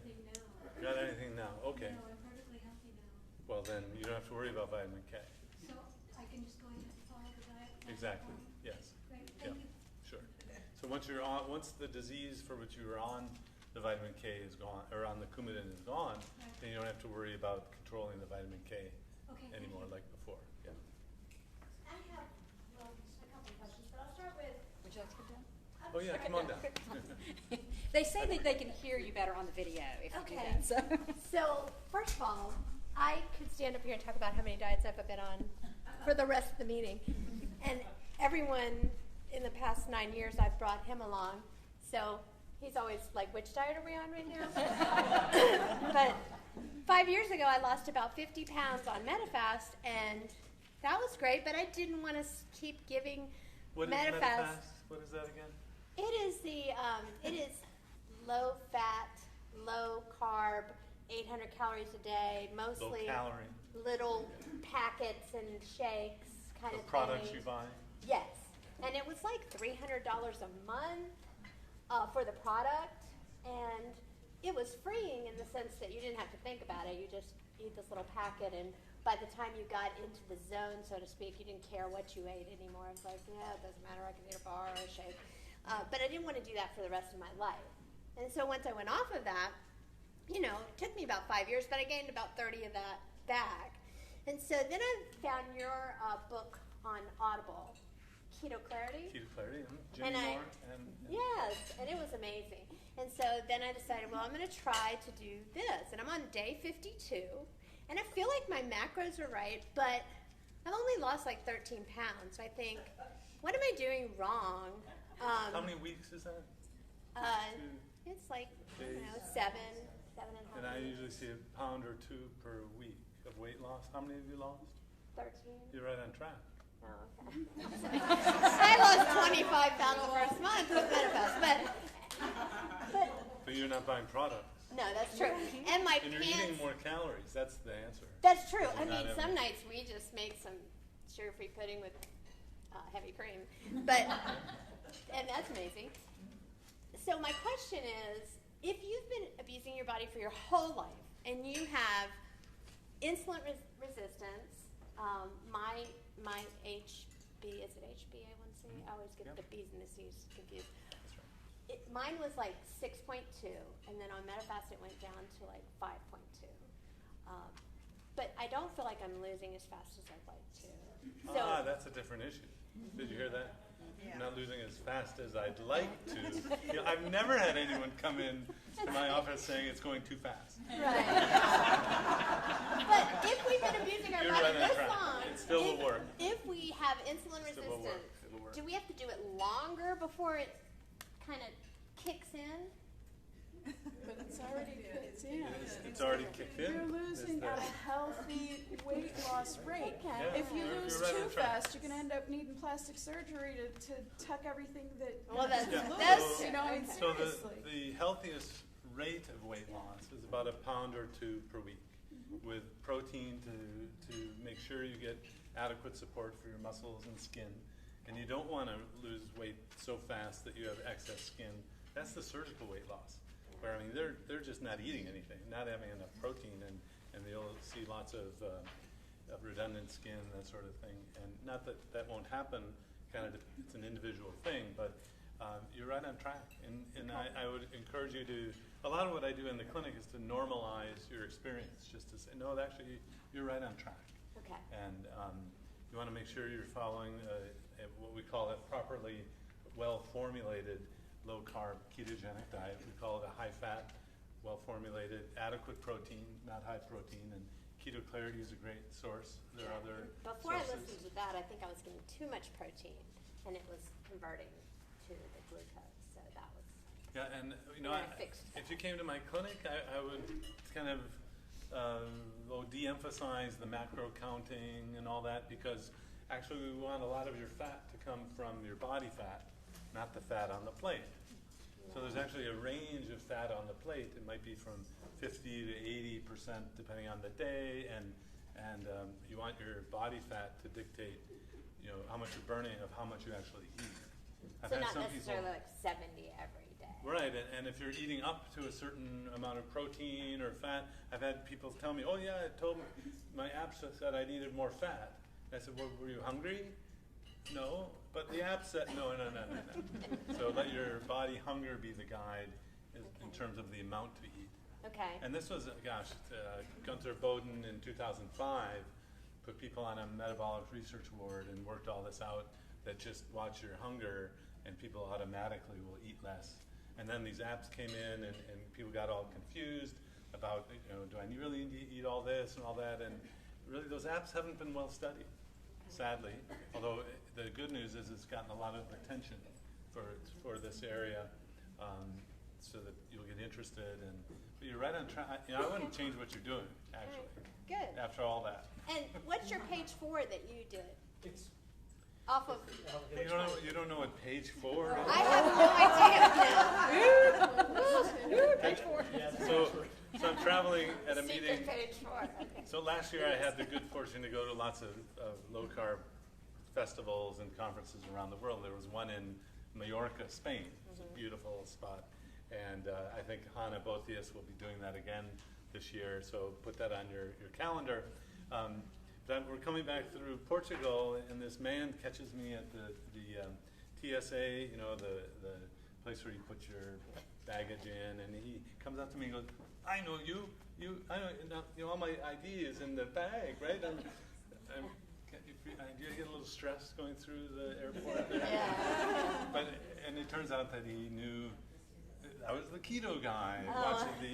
Now. Not anything now. Okay. No, I'm perfectly healthy now. Well, then you don't have to worry about vitamin K. So I can just go ahead and follow the diet? Exactly. Yes. Great, Yeah. thank you. Sure. So once the disease for which you were on the vitamin K is gone, or on the Coumadin is gone, Right. then you don't have to worry about controlling the vitamin K Okay, thank anymore you. like before. Yeah. I have, well, just a couple of questions, but I'll start with. Would you like to come down? Oh yeah, come on down. They say that they can hear you better on the video if you do Okay. that. So. So, first of all, I could stand up here and talk about how many diets I've been on for the rest of the meeting. And everyone in the past 9 years, I've brought him along. So he's always like, which diet are we on right now? But 5 years ago, I lost about 50 pounds on Metafast, and that was great, but I didn't want to keep giving What is Metafast? What is that again? It is low fat, low carb, 800 calories a day, mostly Low calorie. little packets and shakes kind The of products things. you buy? Yes, and it was like $300 a month for the product, and it was freeing in the sense that you didn't have to think about it. You just eat this little packet, and by the time you got into the zone, so to speak, you didn't care what you ate anymore. It was like, yeah, it doesn't matter. I can eat a bar or a shake. But I didn't want to do that for the rest of my life. And so once I went off of that, it took me about 5 years, but I gained about 30 of that back. And so then I found your book on Audible, Keto Clarity. Keto Clarity, Jimmy Moore. Yes, and it was amazing. And so then I decided, well, I'm going to try to do this. And I'm on day 52, and I feel like my macros are right, but I've only lost like 13 pounds. So I think, what am I doing wrong? How many weeks is that? It's like, Days. seven and a half. And I weeks. usually see a pound or two per week of weight loss. How many have you lost? 13. You're right on track. Oh, okay. I lost 25 pounds the first month with Metafast, but But you're not buying products. no, that's true. And my And you're pants. eating more calories. That's the answer. That's true. You're I not mean, having- some nights we just make some sugar-free pudding with heavy cream, and that's amazing. So my question is, if you've been abusing your body for your whole life and you have insulin resistance, my HB, is it HbA1c? I always get Yep. the B's and the C's confused. That's right. Mine was like 6.2, and then on Metafast it went down to like 5.2. But I don't feel like I'm losing as fast as I'd like to. So That's a different issue. Did you hear that? I'm not losing as fast as I'd like to. I've never had anyone come in to my office saying it's going too fast. right. But if we've been abusing our You're body right on this track. long, It still will work. If we have insulin It still will work. resistance, It'll work. do we have to do it longer before it kind of kicks in? But it's already kicked in. It's already kicked in. You're losing at a healthy weight loss rate. Yeah. If you You're lose right too on track. fast, you're going to end up needing plastic surgery to tuck everything that Well, that's- you that's- lose. I mean, So seriously. the healthiest rate of weight loss is about a pound or two per week, with protein to make sure you get adequate support for your muscles and skin. And you don't want to lose weight so fast that you have excess skin. That's the surgical weight loss, where they're just not eating anything, not having enough protein, and you'll see lots of redundant skin, that sort of thing. And not that won't happen. It's an individual thing, but you're right on track. And I would encourage you to. A lot of what I do in the clinic is to normalize your experience, just to say, no, actually, you're right on track. Okay. And you want to make sure you're following what we call a properly well-formulated low-carb ketogenic diet. We call it a high-fat, well formulated, adequate protein, not high protein, and Keto Clarity is a great source. There are other Before sources. I listened to that, I think I was getting too much protein, and it was converting to the glucose. So that was. Yeah, and I fixed that. if you came to my clinic, I would kind of de-emphasize the macro counting and all that, because actually we want a lot of your fat to come from your body fat, not the fat on the plate. So there's actually a range of fat on the plate. It might be from 50 to 80% depending on the day, and you want your body fat to dictate, how much you're burning of how much you actually eat. So not necessarily like 70 every day. Right, and if you're eating up to a certain amount of protein or fat, I've had people tell me, oh yeah, it told me, my app said I needed more fat. I said, well, were you hungry? No, but the app said, no. So let your body hunger be the guide in terms of the amount to eat. Okay. And this was, Gunther Bowden in 2005 put people on a metabolic research ward and worked all this out, that just watch your hunger and people automatically will eat less. And then these apps came in and people got all confused about, do I really need to eat all this and all that? And really those apps haven't been well studied, sadly. Although the good news is it's gotten a lot of attention for this area, so that you'll get interested. But you're right on track. I wouldn't change what you're doing, actually. Good. After all that. And what's your page 4 that you did? It's Off of. You don't know what page 4 is? I have no idea. Page 4. So I'm traveling at a meeting. Secret page 4. Okay. So last year I had the good fortune to go to lots of low-carb festivals and conferences around the world. There was one in Mallorca, Spain. It's a beautiful spot. And I think Hannah Botius will be doing that again this year, so put that on your calendar. But we're coming back through Portugal, and this man catches me at the TSA, the place where you put your baggage in, and he comes up to me and goes, I know you, all my ID is in the bag, right? Do you get a little stress going through the airport there? Yeah. And it turns out that he knew I was the keto guy,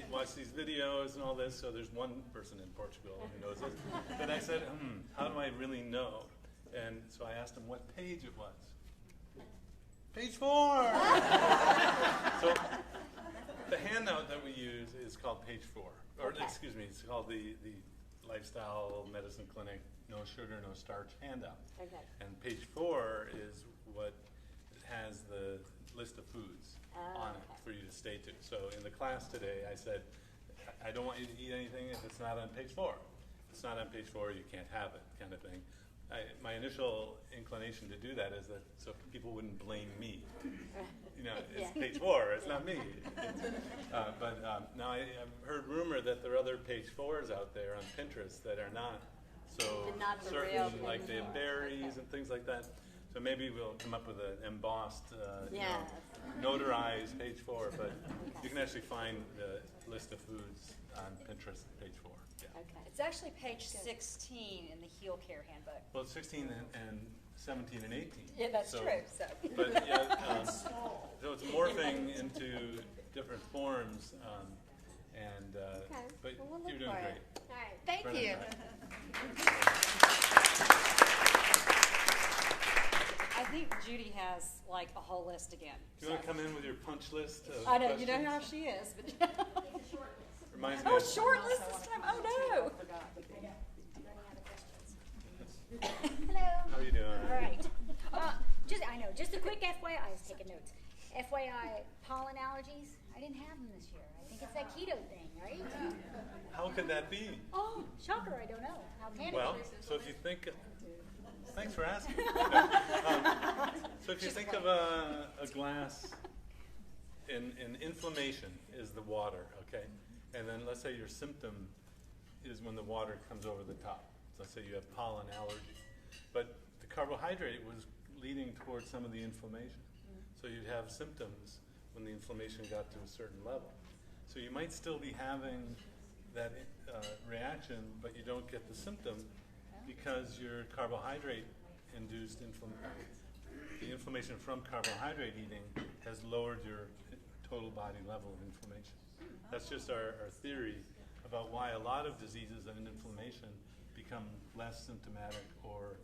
watched these videos and all this. So there's one person in Portugal who knows this. But I said, how do I really know? And so I asked him what page it was. Page 4! So the handout that we use is called page 4. Or excuse me, it's called the Lifestyle Medicine Clinic No Sugar, No Starch handout. Okay. And page 4 is what has the list of foods on it for you to stay to. So in the class today, I said, I don't want you to eat anything if it's not on page 4. If it's not on page 4, you can't have it, kind of thing. My initial inclination to do that is that so people wouldn't blame me. It's page 4, it's not me. But now I've heard rumor that there are other page 4s out there on Pinterest that are not so not the certain, real like they have berries and things like that. So maybe we'll come up with an embossed, notarized page 4, but you can actually find the list of foods on Pinterest, page 4. Yeah. Okay. It's actually page 16 in the HEALcare handbook. Well, it's 16 and 17 and 18. Yeah, that's so, true. So. But so it's morphing into different forms, but we'll look you're doing for great. it. All right. Thank Brennan, you. I think Judy has like a whole list again. Do you want to come in with your punch list? Of I know, questions? you know how she is. But Reminds me oh, of short list this time. Oh no. Hello. How are you doing? All right. Just a quick FYI. I was taking notes. FYI, pollen allergies. I didn't have them this year. I think it's that keto thing, right? How could that be? Oh, shocker! I don't know. How can Well, it? so if you think, thanks for asking. So if you think of a glass, in inflammation is the water, okay? And then let's say your symptom is when the water comes over the top. So let's say you have pollen allergy. But the carbohydrate was leading towards some of the inflammation. So you'd have symptoms when the inflammation got to a certain level. So you might still be having that reaction, but you don't get the symptom because your carbohydrate-induced inflammation, the inflammation from carbohydrate eating has lowered your total body level of inflammation. That's just our theory about why a lot of diseases and inflammation become less symptomatic or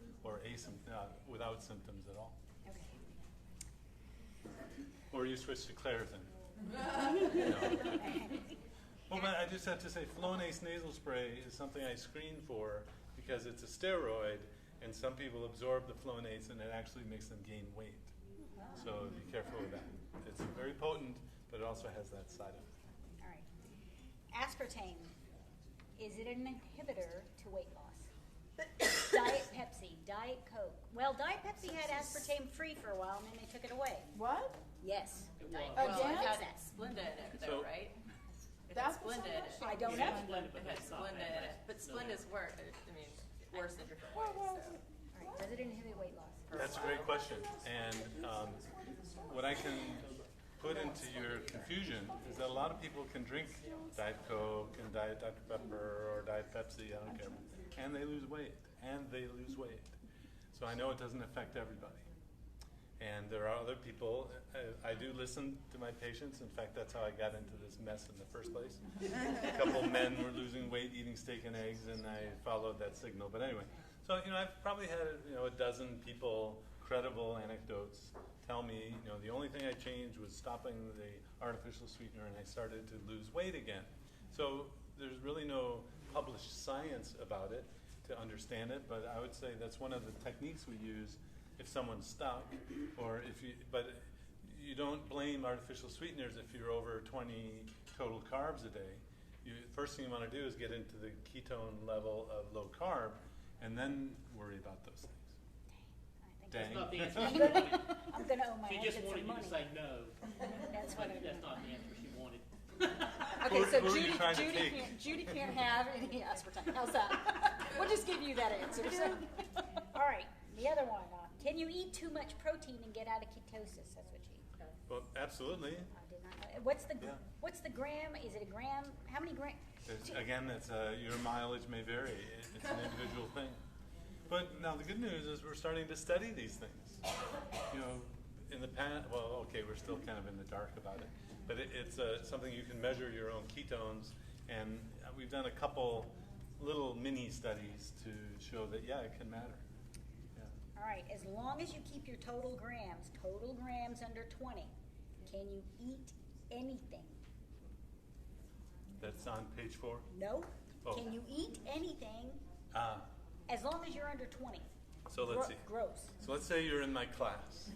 without symptoms at all. Okay. Or you switch to Claritin. Well, but I just have to say, Flonase nasal spray is something I screen for because it's a steroid, and some people absorb the Flonase and it actually makes them gain weight. So be careful with that. It's very potent, but it also has that side effect. All right. Aspartame, is it an inhibitor to weight loss? Diet Pepsi, Diet Coke. Well, Diet Pepsi had aspartame free for a while, and then they took it away. What? Yes. Well, Again? it had Splenda in it, though, So- right? It That's had Splenda in it. I don't It know. had Splenda, but It had that's not Splenda in it. But Splenda's worse. I mean, worse in different ways. So. All right. Does it inhibit weight loss? That's a great question. And what I can put into your confusion is that a lot of people can drink Diet Coke and Diet Dr. Pepper or Diet Pepsi, I don't care, and they lose weight. So I know it doesn't affect everybody. And there are other people, I do listen to my patients. In fact, that's how I got into this mess in the first place. A couple of men were losing weight eating steak and eggs, and I followed that signal. But anyway, so I've probably had a dozen people, credible anecdotes, tell me the only thing I changed was stopping the artificial sweetener, and I started to lose weight again. So there's really no published science about it to understand it, but I would say that's one of the techniques we use if someone's stuck, but you don't blame artificial sweeteners if you're over 20 total carbs a day. First thing you want to do is get into the ketone level of low carb, and then worry about those things. That's not the answer I'm she gonna- wanted. I'm going to owe my She agent just wanted some you money. to say no. That's what But I that's not the answer she wanted. Okay, so Who are you trying to take? Judy can't have any aspartame. How's that? We'll just give you that answer. All right. The other one. Can you eat too much protein and get out of ketosis? That's what she. Well, absolutely. I did not know. What's the Yeah. What's the gram? Is it a gram? How many grams? Again, your mileage may vary. It's an individual thing. But now the good news is we're starting to study these things. In the past, we're still kind of in the dark about it. But it's something you can measure your own ketones, and we've done a couple little mini studies to show that it can matter. Yeah. All right. As long as you keep your total grams under 20, can you eat anything? That's on page 4. No. Oh. Can you eat anything Ah. as long as you're under 20? So let's see. Gross. So let's say you're in my class.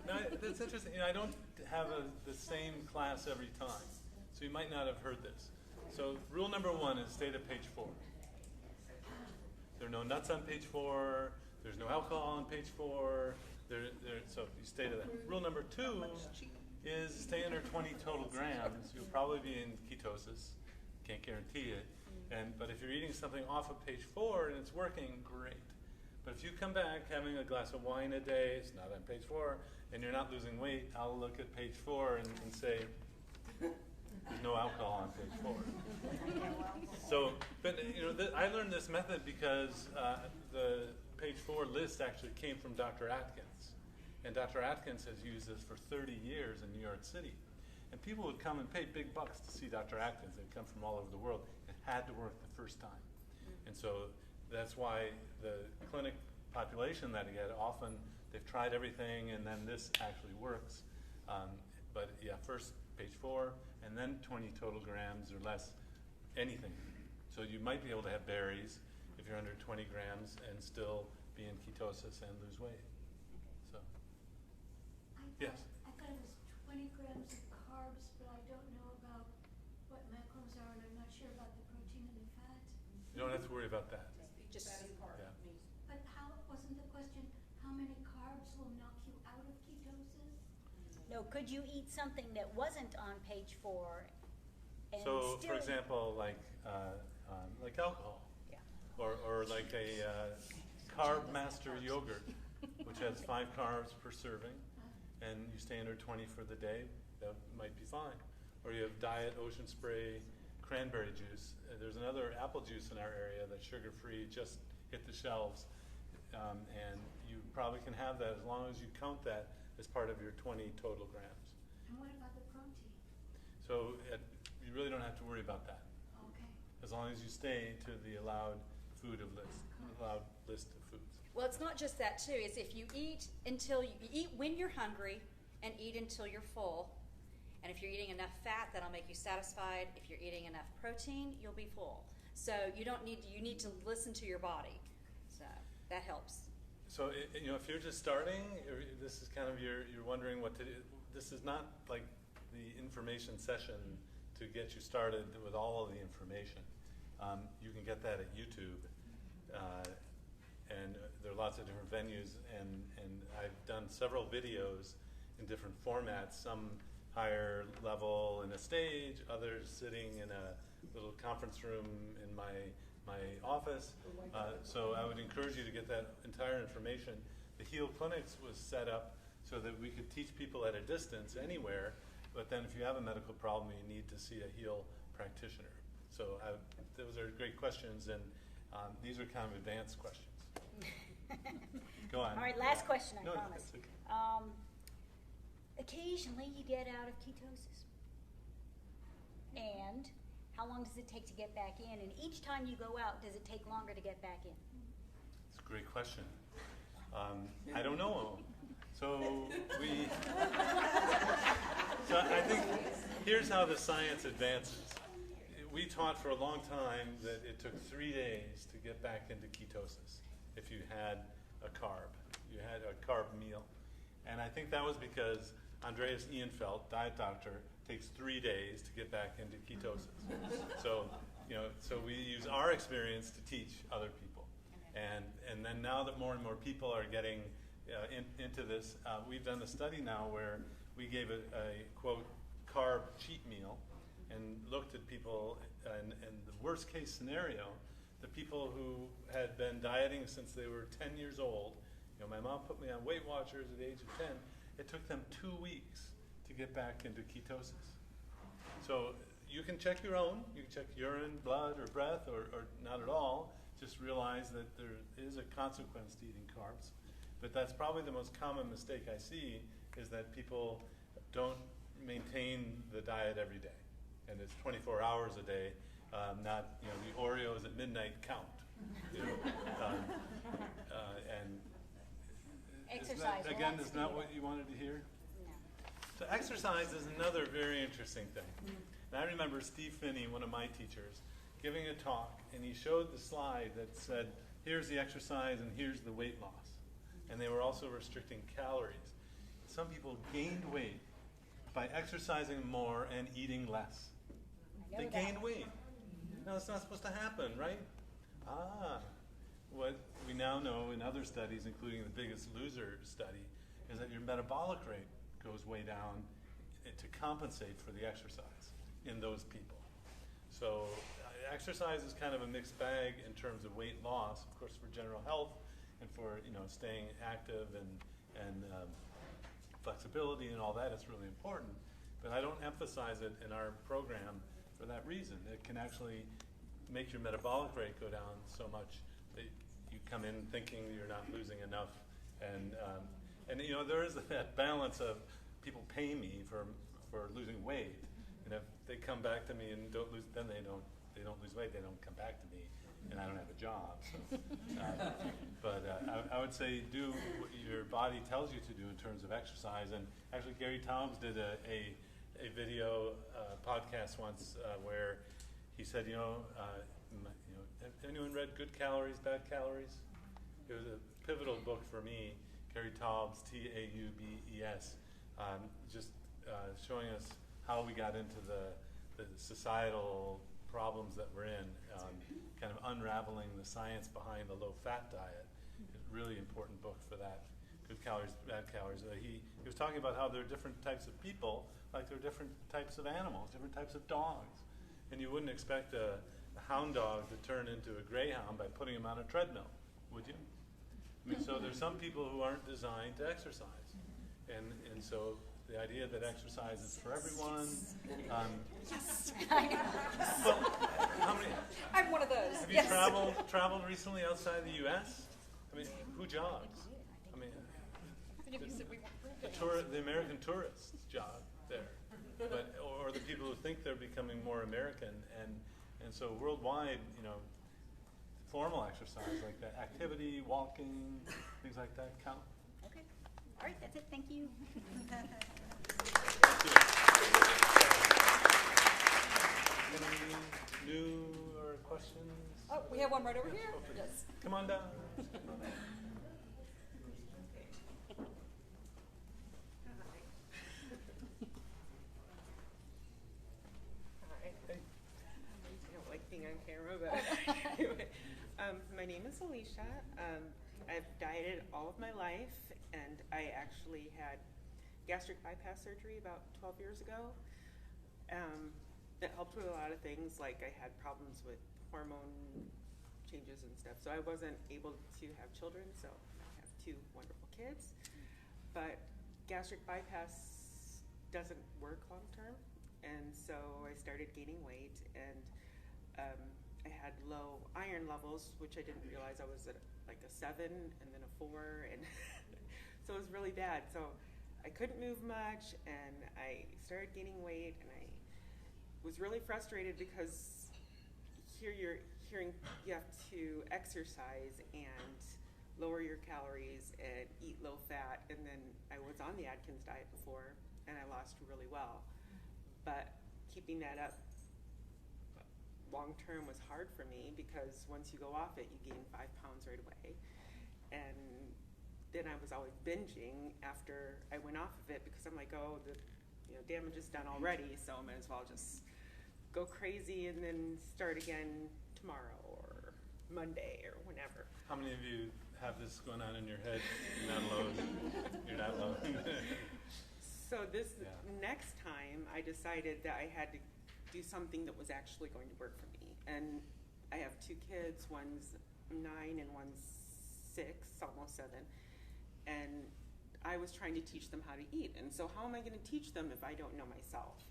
Now, that's interesting. I don't have the same class every time, so you might not have heard this. So rule number 1 is stay to page 4. There are no nuts on page 4. There's no alcohol on page 4. So you stay to that. Rule number 2 is stay under 20 total grams. You'll probably be in ketosis. Can't guarantee it. But if you're eating something off of page 4 and it's working, great. But if you come back having a glass of wine a day, it's not on page 4, and you're not losing weight, I'll look at page 4 and say, there's no alcohol on page 4. So, but I learned this method because the page 4 list actually came from Dr. Atkins. And Dr. Atkins has used this for 30 years in New York City. And people would come and pay big bucks to see Dr. Atkins. They'd come from all over the world. It had to work the first time. And so that's why the clinic population that I get, often they've tried everything and then this actually works. But first page 4 and then 20 total grams or less, anything. So you might be able to have berries if you're under 20 grams and still be in ketosis and lose weight. So, yes. I thought it was 20 grams of carbs, but I don't know about what macros are, and I'm not sure about the protein and the fat. You don't have to worry about that. Just Yeah. But wasn't the question, how many carbs will knock you out of ketosis? No. Could you eat something that wasn't on page 4? And So, still, for example, like alcohol, Yeah. or like a Carb Master yogurt, which has 5 carbs per serving, and you stay under 20 for the day, that might be fine. Or you have Diet Ocean Spray cranberry juice. There's another apple juice in our area that's sugar-free, just hit the shelves, and you probably can have that as long as you count that as part of your 20 total grams. And what about the protein? So you really don't have to worry about that. Okay. As long as you stay to the allowed list of foods. Well, it's not just that too. It's if you eat you eat when you're hungry and eat until you're full. And if you're eating enough fat, that'll make you satisfied. If you're eating enough protein, you'll be full. So you need to listen to your body. So that helps. So if you're just starting, this is kind of you're wondering what to do. This is not like the information session to get you started with all of the information. You can get that at YouTube, and there are lots of different venues. And I've done several videos in different formats. Some higher level in a stage, others sitting in a little conference room in my office. So I would encourage you to get that entire information. The HEAL Clinics was set up so that we could teach people at a distance anywhere, but then if you have a medical problem, you need to see a HEAL practitioner. So those are great questions, and these are kind of advanced questions. Go on. All right, last question, I No, promise. that's okay. Occasionally you get out of ketosis. And how long does it take to get back in? And each time you go out, does it take longer to get back in? It's a great question. I don't know. So I think here's how the science advances. We taught for a long time that it took 3 days to get back into ketosis if you had a carb. You had a carb meal. And I think that was because Andreas Ehrenfeld, diet doctor, takes 3 days to get back into ketosis. So we use our experience to teach other people. And then now that more and more people are getting into this, we've done a study now where we gave a quote, carb cheat meal and looked at people, and the worst case scenario, the people who had been dieting since they were 10 years old. My mom put me on Weight Watchers at the age of 10. It took them 2 weeks to get back into ketosis. So you can check your own. You can check urine, blood, or breath, or not at all. Just realize that there is a consequence to eating carbs. But that's probably the most common mistake I see, is that people don't maintain the diet every day. And it's 24 hours a day, not, the Oreos at midnight count. And Exercise. Is not what you wanted to hear? No. So exercise is another very interesting thing. And I remember Steve Finney, one of my teachers, giving a talk, and he showed the slide that said, here's the exercise and here's the weight loss. And they were also restricting calories. Some people gained weight by exercising more and eating less. They gained weight. No, it's not supposed to happen, right? What we now know in other studies, including the Biggest Loser study, is that your metabolic rate goes way down to compensate for the exercise in those people. So exercise is kind of a mixed bag in terms of weight loss, of course, for general health and for staying active and flexibility and all that. It's really important. But I don't emphasize it in our program for that reason. It can actually make your metabolic rate go down so much that you come in thinking you're not losing enough, and there is that balance of people pay me for losing weight, and if they come back to me and don't lose, then they don't lose weight, they don't come back to me, and I don't have a job. So, but I would say do what your body tells you to do in terms of exercise. And actually, Gary Toms did a video podcast once where he said, have anyone read Good Calories, Bad Calories? It was a pivotal book for me. Gary Taubes, Taubes, just showing us how we got into the societal problems that we're in, kind of unraveling the science behind the low-fat diet. It's a really important book for that. Good Calories, Bad Calories. He was talking about how there are different types of people, like there are different types of animals, different types of dogs. And you wouldn't expect a hound dog to turn into a greyhound by putting him on a treadmill, would you? I mean, so there's some people who aren't designed to exercise. And so the idea that exercise is for everyone. Yes, I know. Well, how many? I'm one of those. Have you Yes. traveled recently outside the U.S.? I mean, who jogs? I mean, the American tourists jog there. but or the people who think they're becoming more American, and so worldwide, formal exercise like that, activity, walking, things like that count. Okay. All right, that's it. Thank you. Any new or questions? Oh, we have one right over here. Oh, please. Yes. Come on down. I don't like being on camera, but anyway. My name is Alicia. I've dieted all of my life, and I actually had gastric bypass surgery about 12 years ago. It helped with a lot of things, like I had problems with hormone changes and stuff, so I wasn't able to have children, so I have 2 wonderful kids. But gastric bypass doesn't work long term, and so I started gaining weight, and I had low iron levels, which I didn't realize I was at like a 7 and then a 4, and so it was really bad. So I couldn't move much, and I started gaining weight, and I was really frustrated because here you're hearing you have to exercise and lower your calories and eat low fat, and then I was on the Atkins diet before, and I lost really well. But keeping that up long term was hard for me because once you go off it, you gain 5 pounds right away. And then I was always binging after I went off of it because I'm like, oh, the damage is done already, so I might as well just go crazy and then start again tomorrow or Monday or whenever. How many of you have this going on in your head? You're not alone. You're not alone. So this next time, I decided that I had to do something that was actually going to work for me. And I have 2 kids, one's 9 and one's 6, almost 7. And I was trying to teach them how to eat. And so how am I going to teach them if I don't know myself?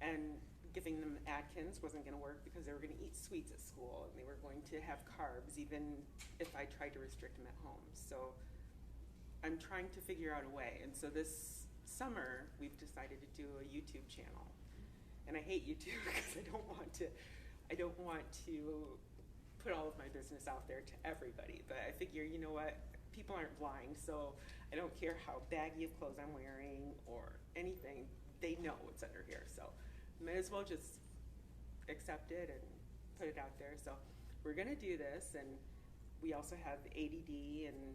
And giving them Atkins wasn't going to work because they were going to eat sweets at school and they were going to have carbs even if I tried to restrict them at home. So I'm trying to figure out a way. And so this summer we've decided to do a YouTube channel. And I hate YouTube because I don't want to put all of my business out there to everybody. But I figure, you know what, people aren't blind, so I don't care how baggy of clothes I'm wearing or anything, they know what's under here. So might as well just accept it and put it out there. So we're gonna do this, and we also have ADD and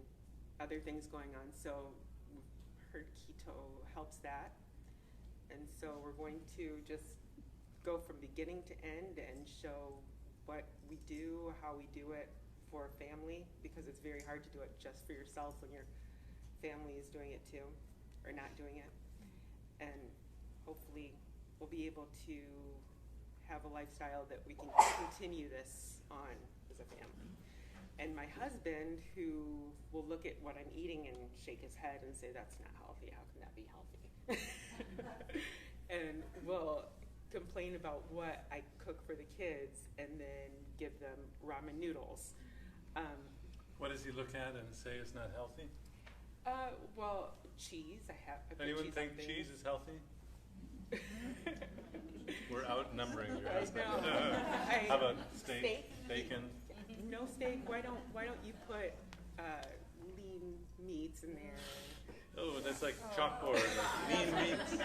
other things going on, so we've heard keto helps that. And so we're going to just go from beginning to end and show what we do, how we do it for a family, because it's very hard to do it just for yourself when your family is doing it too, or not doing it. And hopefully we'll be able to have a lifestyle that we can continue this on as a family. And my husband, who will look at what I'm eating and shake his head and say, that's not healthy, how can that be healthy? And will complain about what I cook for the kids and then give them ramen noodles. What does he look at and say is not healthy? Well, cheese. I put Anyone cheese think on things. cheese is healthy? We're outnumbering your I husband. know. How about steak? Bacon? No steak. Why don't you put lean meats in there? Oh, that's like chalkboard, like lean meats.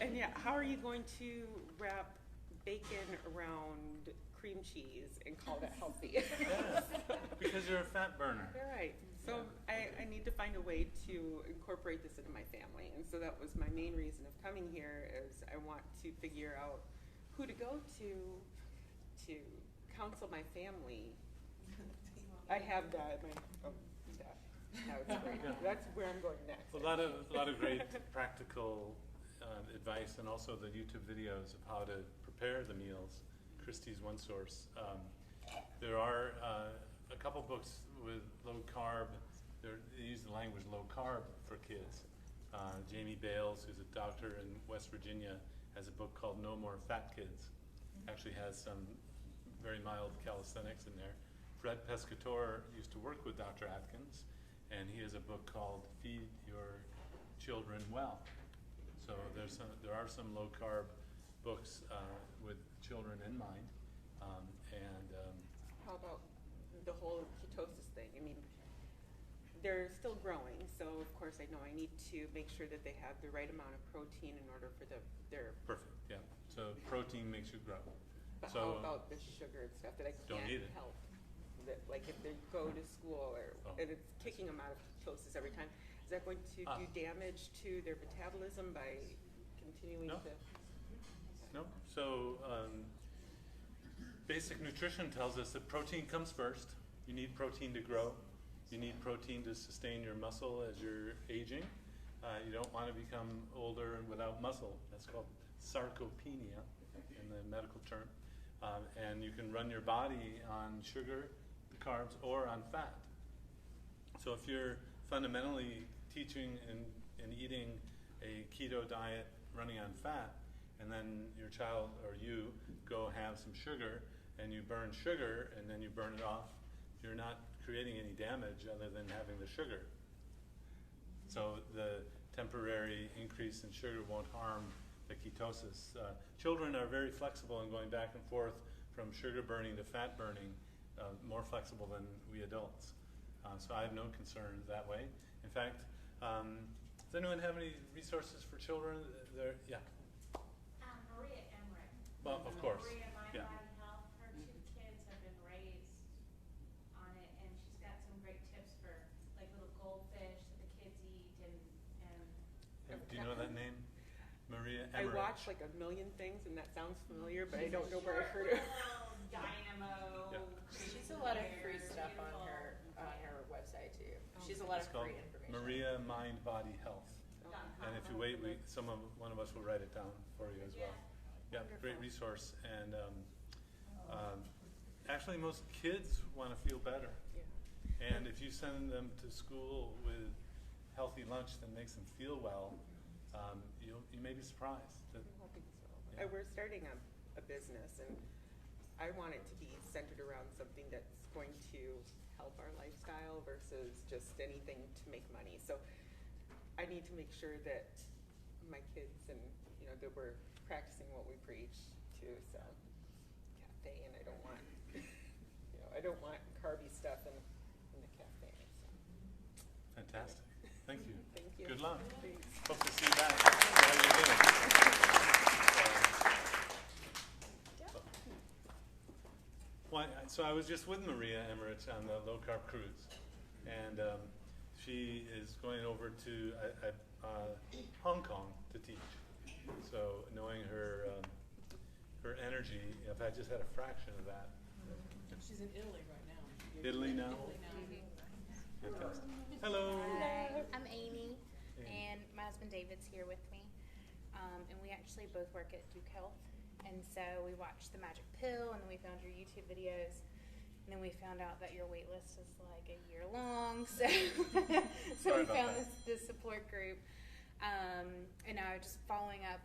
And yeah, how are you going to wrap bacon around cream cheese and call that healthy? Yeah, because you're a fat burner. You're right. So I need to find a way to incorporate this into my family. And so that was my main reason of coming here, is I want to figure out who to go to counsel my family. I have that. That's great. That's where I'm going next. A lot of great practical advice, and also the YouTube videos of how to prepare the meals. Kristie's one source. There are a couple books with low carb. They use the language low carb for kids. Jamie Bales, who's a doctor in West Virginia, has a book called No More Fat Kids. Actually has some very mild calisthenics in there. Fred Pescatore used to work with Dr. Atkins, and he has a book called Feed Your Children Well. So there are some low carb books with children in mind, How about the whole ketosis thing? I mean, they're still growing, so of course I know I need to make sure that they have the right amount of protein in order for their. perfect. Yeah. So protein makes you grow. But So how about the sugar and stuff that I don't can't eat it. help? That, like if they go to school and it's kicking them out of ketosis every time, is that going to do damage to their metabolism by continuing No. to? No. So basic nutrition tells us that protein comes first. You need protein to grow. You need protein to sustain your muscle as you're aging. You don't want to become older and without muscle. That's called sarcopenia in the medical term. And you can run your body on sugar, carbs, or on fat. So if you're fundamentally teaching and eating a keto diet running on fat, and then your child or you go have some sugar, and you burn sugar, and then you burn it off, you're not creating any damage other than having the sugar. So the temporary increase in sugar won't harm the ketosis. Children are very flexible in going back and forth from sugar burning to fat burning, more flexible than we adults. So I have no concerns that way. In fact, does anyone have any resources for children? Yeah. Maria Emmerich. Well, of course. Maria Mind Yeah. Body Health. Her two kids have been raised on it, and she's got some great tips for like little goldfish that the kids eat and Do you know that name? Maria I Emmerich. watch like a million things, and that sounds familiar, but I don't know where I heard it. dynamo. Yeah. She's a lot of free stuff on her website too. She's a lot It's of called free information. Maria Mind Body Health. And if you wait, one of us will write it down for you as well. Yeah, great resource. And actually, most kids want to feel better. Yeah. And if you send them to school with healthy lunch that makes them feel well, you may be surprised. I'm hoping so. Yeah. We're starting a business, and I want it to be centered around something that's going to help our lifestyle versus just anything to make money. So I need to make sure that my kids and that we're practicing what we preach too. So cafe, and I don't want I don't want carby stuff in the cafe. So. Fantastic. Thank you. Thank you. Good luck. Thanks. Hope to see you back. How you doing? So I was just with Maria Emmerich on the Low Carb Cruise, and she is going over to Hong Kong to teach. So knowing her energy, if I just had a fraction of that. She's in Italy right now. Italy now? Fantastic. Hello. Hi, I'm Amy, and my husband David's here with me. And we actually both work at Duke Health. And so we watched the Magic Pill, and then we found your YouTube videos. And then we found out that your wait list is like a year long. So, we found this support group. And I was just following up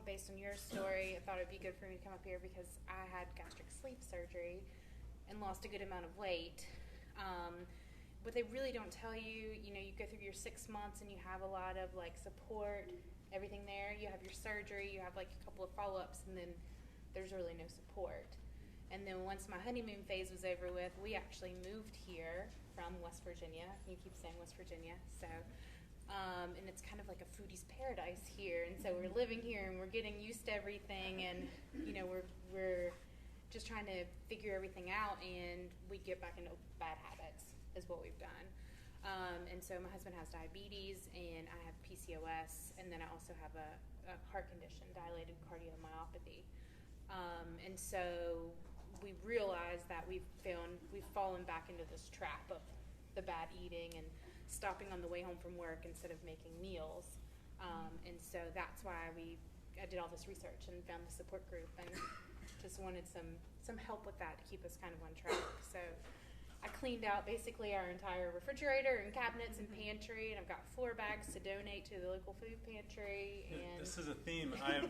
based on your story. I thought it'd be good for me to come up here because I had gastric sleeve surgery and lost a good amount of weight. But they really don't tell you, you go through your 6 months and you have a lot of like support, everything there. You have your surgery, you have like a couple of follow-ups, and then there's really no support. And then once my honeymoon phase was over with, we actually moved here from West Virginia. You keep saying West Virginia, so. And it's kind of like a foodie's paradise here. And so we're living here and we're getting used to everything, and we're just trying to figure everything out, and we get back into bad habits is what we've done. And so my husband has diabetes, and I have PCOS, and then I also have a heart condition, dilated cardiomyopathy. And so we realized that we've fallen back into this trap of the bad eating and stopping on the way home from work instead of making meals. And so that's why I did all this research and found the support group, and just wanted some help with that to keep us kind of on track. So I cleaned out basically our entire refrigerator and cabinets and pantry, and I've got 4 bags to donate to the local food pantry. And this is a theme. I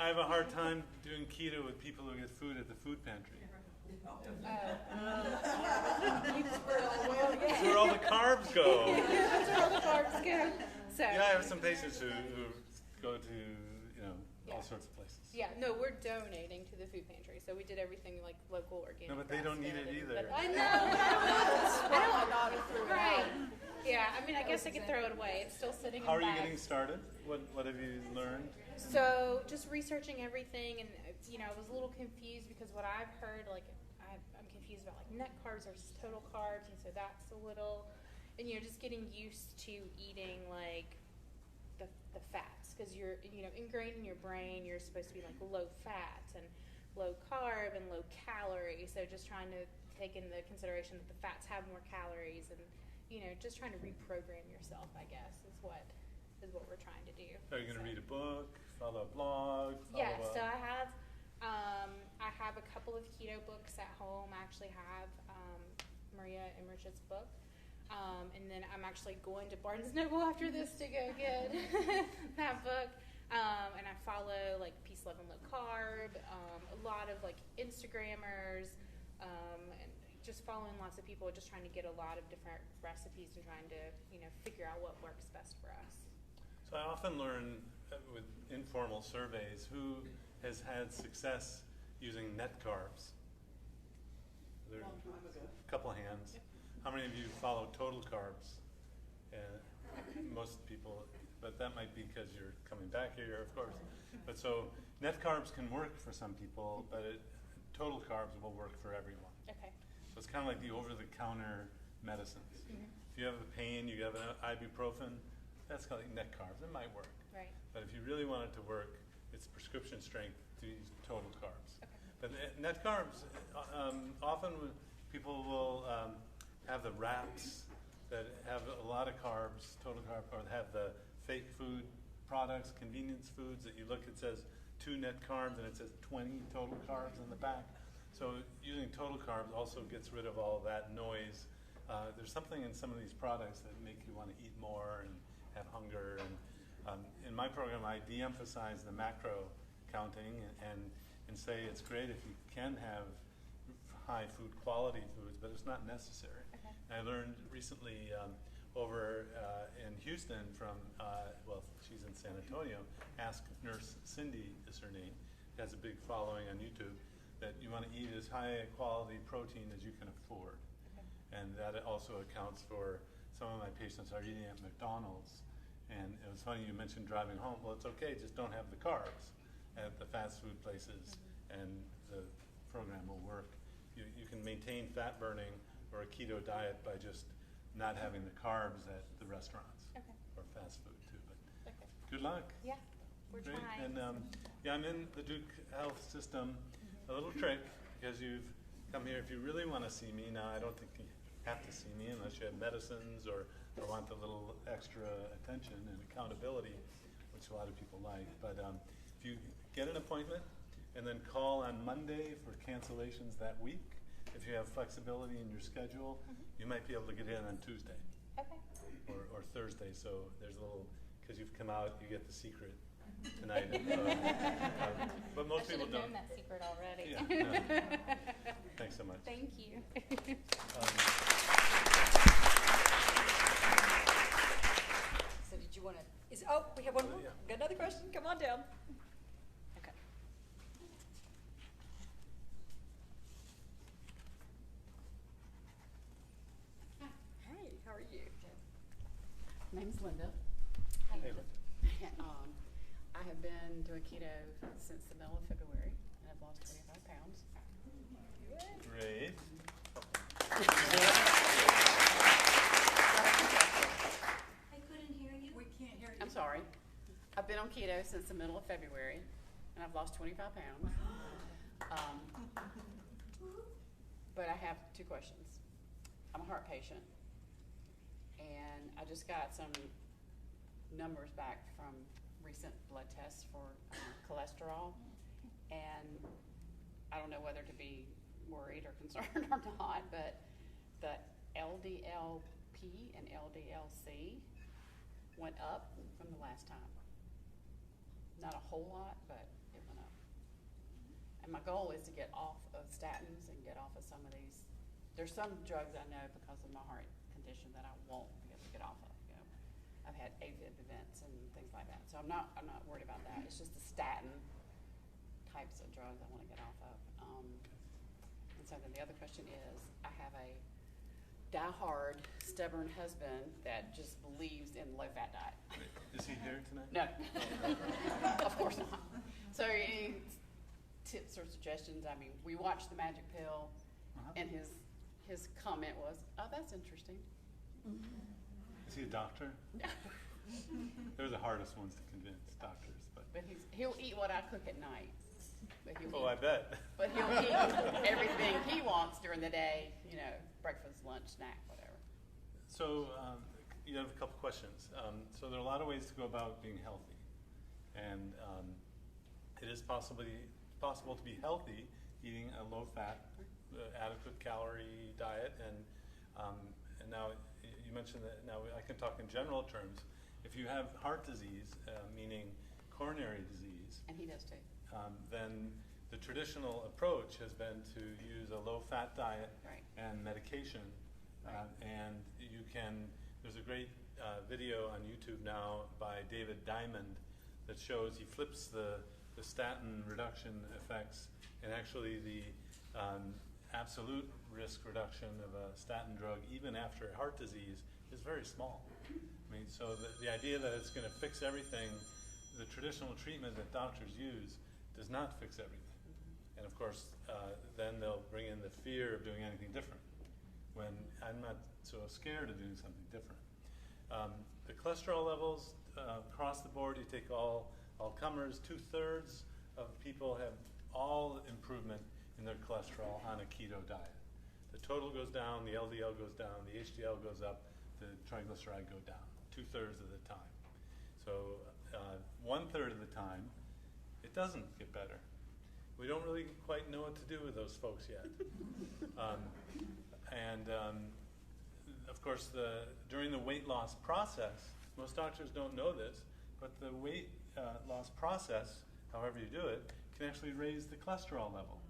have a hard time doing keto with people who get food at the food pantry. That's where all the carbs go. That's where all the carbs go. So yeah, I have some patients who go to all sorts of places. Yeah, no, we're donating to the food pantry, so we did everything like local organic. No, but they don't need it either. I know, but I don't know. Right. Yeah, I mean, I guess I could throw it away. It's still sitting in How are the you bag. getting started? What have you learned? So just researching everything, and I was a little confused because what I've heard, like I'm confused about like net carbs versus total carbs, and so that's a little, and just getting used to eating like the fats, because you're ingrained in your brain you're supposed to be like low fat and low carb and low calorie. So just trying to take into consideration that the fats have more calories, and just trying to reprogram yourself, I guess, is what we're trying to do. Are you going to read a book, follow a blog? Yeah, so I have a couple of keto books at home. I actually have Maria Emrich's book. And then I'm actually going to Barnes & Noble after this to go get that book. And I follow like Peace, Love, and Low Carb, a lot of like Instagrammers, and just following lots of people, just trying to get a lot of different recipes and trying to, figure out what works best for us. So I often learn with informal surveys who has had success using net carbs. There are a couple of hands. How many of you follow total carbs? Most people, but that might be because you're coming back here, of course. But so net carbs can work for some people, but total carbs will work for everyone. Okay. So it's kind of like the over-the-counter medicines. Mm-hmm. If you have a pain, you have an ibuprofen, that's called net carbs. It might work. Right. But if you really want it to work, it's prescription strength to use total carbs. Okay. But net carbs, often people will have the wraps that have a lot of carbs, total carb, or have the fake food products, convenience foods that you look, it says 2 net carbs and it says 20 total carbs in the back. So using total carbs also gets rid of all that noise. There's something in some of these products that make you want to eat more and have hunger. And in my program, I de-emphasize the macro counting and say it's great if you can have high food quality foods, but it's not necessary. Okay. I learned recently over in Houston from, she's in San Antonio, Ask Nurse Cindy is her name, has a big following on YouTube, that you want to eat as high quality protein as you can afford. Okay. And that also accounts for some of my patients are eating at McDonald's. And it was funny you mentioned driving home. Well, it's okay, just don't have the carbs at the fast food places, and the program will work. You can maintain fat burning or a keto diet by just not having the carbs at the restaurants. Okay. Or fast food too. But okay. Good luck. Yeah, we're great. trying. And I'm in the Duke Health system. A little trick, because you've come here. If you really want to see me now, I don't think you have to see me unless you have medicines or want a little extra attention and accountability, which a lot of people like. But if you get an appointment and then call on Monday for cancellations that week, if you have flexibility in your schedule, you might be able to get in on Tuesday. Okay. Or Thursday. So there's a little, because you've come out, you get the secret tonight. But most people don't. I should have known that secret already. Yeah, no. Thanks so much. Thank you. So did you want to? We have one more. Yeah. Got another question? Come on down. Okay. Hey, how are you? My name's Linda. Hi, Hey, Linda. I have been doing keto since the middle of February, and I've lost 25 pounds. Great. I couldn't hear you. We can't hear you. I'm sorry. I've been on keto since the middle of February, and I've lost 25 pounds. But I have 2 questions. I'm a heart patient, and I just got some numbers back from recent blood tests for cholesterol, and I don't know whether to be worried or concerned or not, but the LDL-P and LDL-C went up from the last time. Not a whole lot, but it went up. And my goal is to get off of statins and get off of some of these. There's some drugs I know because of my heart condition that I won't be able to get off of. I've had AFib events and things like that. So I'm not worried about that. It's just the statin types of drugs I want to get off of. And so then the other question is, I have a die-hard, stubborn husband that just believes in low-fat diet. Is he here tonight? No, of course not. So any tips or suggestions? I mean, we watched The Magic Pill, and his comment was, "Oh, that's interesting." Is he a doctor? No. They're the hardest ones to convince, doctors. But he'll eat what I cook at night. But I bet. But he'll eat everything he wants during the day, breakfast, lunch, snack, whatever. So you have a couple questions. So there are a lot of ways to go about being healthy. And it is possible to be healthy eating a low-fat, adequate calorie diet. And now you mentioned that, now I can talk in general terms. If you have heart disease, meaning coronary disease, and he does too, then the traditional approach has been to use a low-fat diet and medication. And there's a great video on YouTube now by David Diamond that shows, he flips the statin reduction effects, and actually the absolute risk reduction of a statin drug, even after heart disease, is very small. I mean, so the idea that it's going to fix everything, the traditional treatment that doctors use does not fix everything. And of course, then they'll bring in the fear of doing anything different, when I'm not so scared of doing something different. The cholesterol levels across the board, you take all comers, 2/3 of people have all improvement in their cholesterol on a keto diet. The total goes down, the LDL goes down, the HDL goes up, the triglyceride go down, 2/3 of the time. So 1/3 of the time, it doesn't get better. We don't really quite know what to do with those folks yet. Of course, during the weight loss process, most doctors don't know this, but the weight loss process, however you do it, can actually raise the cholesterol level.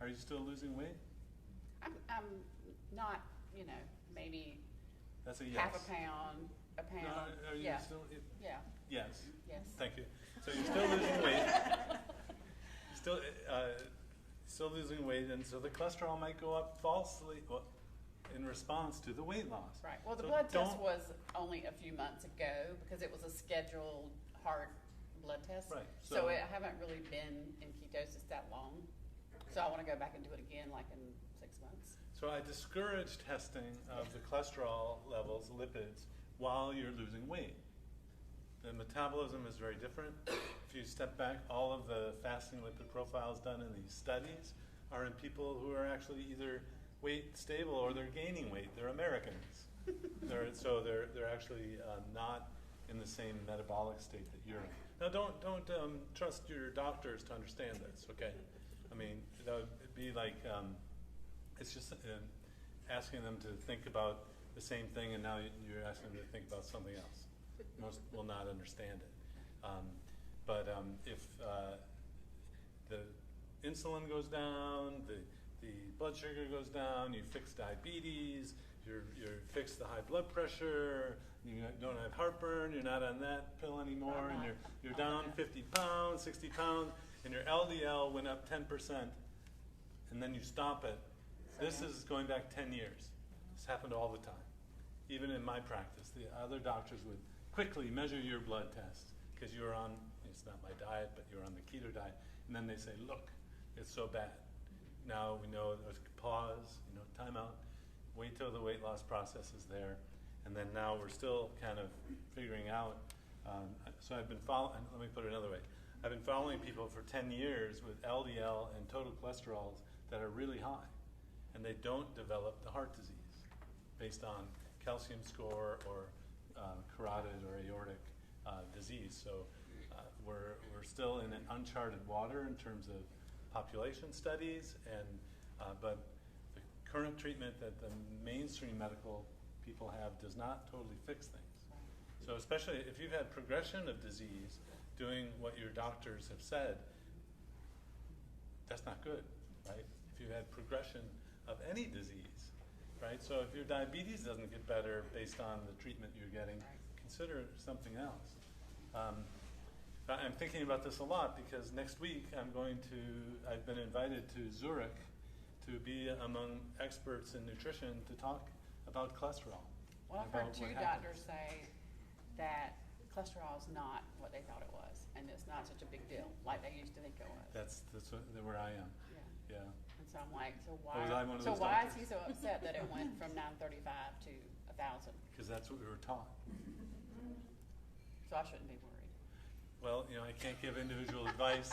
Are you still losing weight? I'm not, maybe that's a yes. half a pound. No, are you yeah. still? Yeah. Yes. Yes. Thank you. So you're still losing weight. Still losing weight, and so the cholesterol might go up falsely in response to the weight loss. Right. Well, the blood test was only a few months ago because it was a scheduled heart blood test. Right. So I haven't really been in ketosis that long. So I want to go back and do it again, like in 6 months. So I discourage testing of the cholesterol levels, lipids, while you're losing weight. The metabolism is very different. If you step back, all of the fasting lipid profiles done in these studies are in people who are actually either weight stable or they're gaining weight. They're Americans. They're actually not in the same metabolic state that you're in. Now, don't trust your doctors to understand this. Okay, I mean that would be like it's just asking them to think about the same thing, and now you're asking them to think about something else. Most will not understand it. If the insulin goes down, the blood sugar goes down, you fix diabetes, you fix the high blood pressure, you don't have heartburn, you're not on that pill anymore, and you're down 50 pounds, 60 pounds, and your LDL went up 10%, and then you stop it. This is going back 10 years. This happened all the time. Even in my practice, the other doctors would quickly measure your blood test because you're on, it's not my diet, but you're on the keto diet. And then they say, look, it's so bad. Now we know there's pause, time out, wait till the weight loss process is there. And then now we're still kind of figuring out. So I've been following, let me put it another way. I've been following people for 10 years with LDL and total cholesterols that are really high. And they don't develop the heart disease based on calcium score or carotid or aortic disease. So we're still in an uncharted water in terms of population studies, but the current treatment that the mainstream medical people have does not totally fix things. So especially if you've had progression of disease, doing what your doctors have said, that's not good, right? If you've had progression of any disease, right? So if your diabetes doesn't get better based on the treatment you're getting, consider something else. I'm thinking about this a lot because next week I've been invited to Zurich to be among experts in nutrition to talk about cholesterol. Well, I've heard two doctors say that cholesterol is not what they thought it was, and it's not such a big deal like they used to think it was. That's where I am. Yeah. And so I'm like, why is he so upset that it went from 935 to 1,000? Because that's what we were taught. So I shouldn't be worried. Well, I can't give individual advice.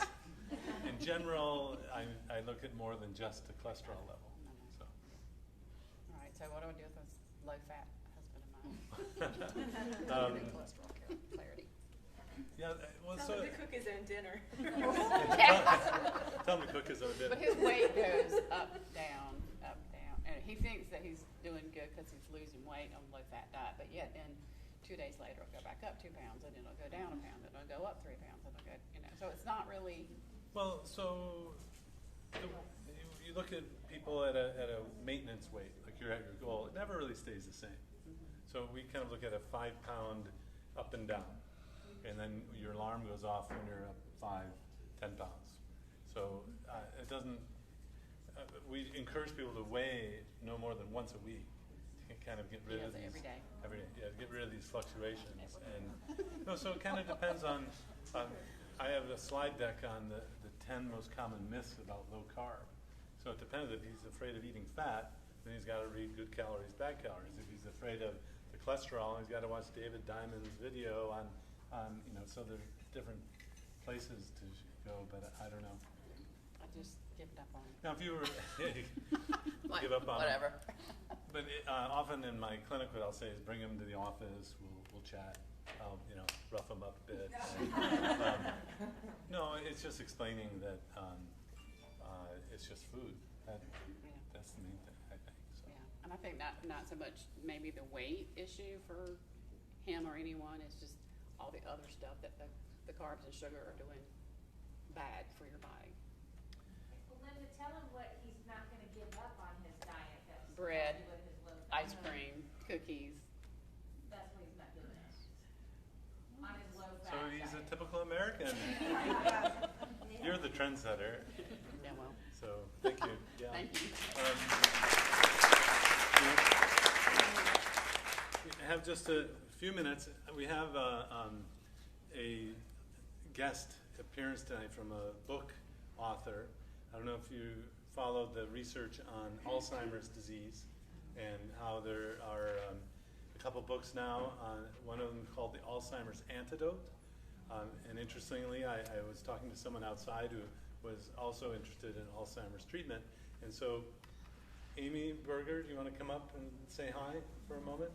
In general, I look at more than just the cholesterol level. So. All right. So what do I do with this low-fat husband of mine? Cholesterol clarity. Yeah. Well, Tell him to cook his own dinner. Tell him to cook his own dinner. But his weight goes up, down, and he thinks that he's doing good because he's losing weight on a low-fat diet. But yet, then 2 days later, it'll go back up 2 pounds, and then it'll go down a pound, and it'll go up 3 pounds, and it'll go, So it's not really. Well, so you look at people at a maintenance weight, like you're at your goal. It never really stays the same. So we kind of look at a 5-pound up and down, and then your alarm goes off when you're up 5, 10 pounds. So it doesn't. We encourage people to weigh no more than once a week. Kind of get rid of these every day. Yeah, get rid of these fluctuations, and so it kind of depends on. I have a slide deck on the 10 most common myths about low carb. So it depends. If he's afraid of eating fat, then he's got to read Good Calories, Bad Calories. If he's afraid of the cholesterol, he's got to watch David Diamond's video on. So there's different places to go, but I don't know. I just give up on it. Now, if you were give up on whatever. But often in my clinic, what I'll say is bring him to the office. We'll chat. I'll rough him up a bit. No, it's just explaining that it's just food. That's the main thing, I think. So. Yeah, and I think not so much maybe the weight issue for him or anyone. It's just all the other stuff that the carbs and sugar are doing bad for your body. Well, Linda, tell him what he's not going to give up on his diet. Bread, ice cream, cookies. That's what he's not doing. On his low fat. So he's a typical American. You're the trendsetter. Yeah, well. So thank you. Yeah. Thank you. We have just a few minutes. We have a guest appearance tonight from a book author. I don't know if you followed the research on Alzheimer's disease and how there are a couple books now. One of them called the Alzheimer's Antidote. And interestingly, I was talking to someone outside who was also interested in Alzheimer's treatment. And so, Amy Berger, do you want to come up and say hi for a moment?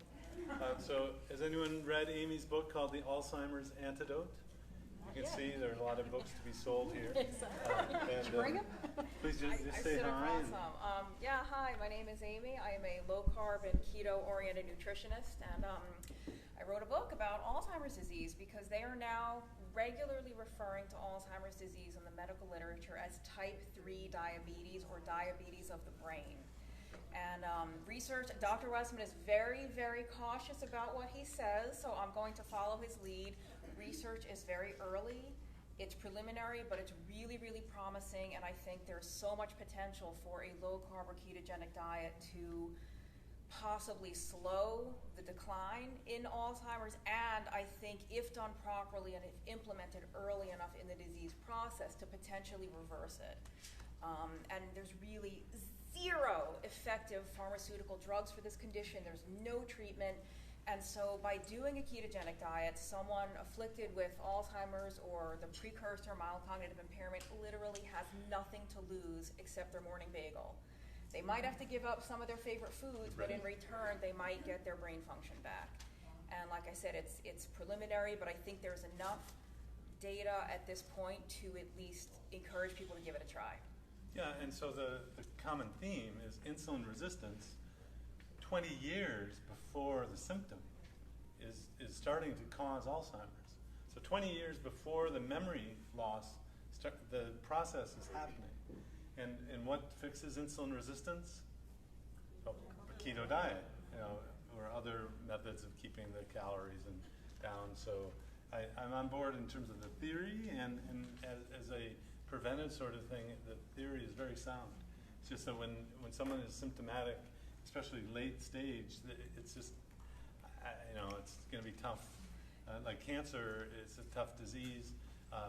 So, has anyone read Amy's book called The Alzheimer's Antidote? You can see there are a lot of books to be sold here. Please just say hi. Awesome. Hi, my name is Amy. I am a low-carb and keto-oriented nutritionist, and I wrote a book about Alzheimer's disease because they are now regularly referring to Alzheimer's disease in the medical literature as type 3 diabetes or diabetes of the brain. And Dr. Westman is very, very cautious about what he says, so I'm going to follow his lead. Research is very early. It's preliminary, but it's really, really promising, and I think there's so much potential for a low-carb or ketogenic diet to possibly slow the decline in Alzheimer's, and I think if done properly and if implemented early enough in the disease process to potentially reverse it. And there's really zero effective pharmaceutical drugs for this condition. There's no treatment. And so by doing a ketogenic diet, someone afflicted with Alzheimer's or the precursor mild cognitive impairment literally has nothing to lose except their morning bagel. They might have to give up some of their favorite foods, but in return, they might get their brain function back. And like I said, it's preliminary, but I think there's enough data at this point to at least encourage people to give it a try. Yeah, and so the common theme is insulin resistance 20 years before the symptom is starting to cause Alzheimer's. So 20 years before the memory loss, the process is happening. And what fixes insulin resistance? A keto diet, or other methods of keeping the calories and down. So I'm on board in terms of the theory, and as a preventive sort of thing, the theory is very sound. It's just that when someone is symptomatic, especially late stage, it's just, it's going to be tough. Like cancer, it's a tough disease,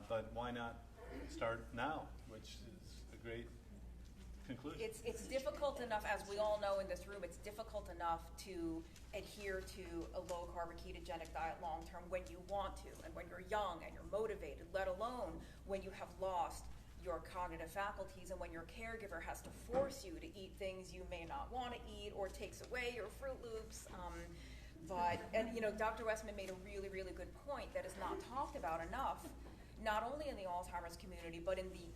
but why not start now, which is a great conclusion. It's difficult enough, as we all know in this room, it's difficult enough to adhere to a low-carb or ketogenic diet long-term when you want to, and when you're young and you're motivated, let alone when you have lost your cognitive faculties and when your caregiver has to force you to eat things you may not want to eat or takes away your Fruit Loops. Dr. Westman made a really, really good point that is not talked about enough, not only in the Alzheimer's community, but in the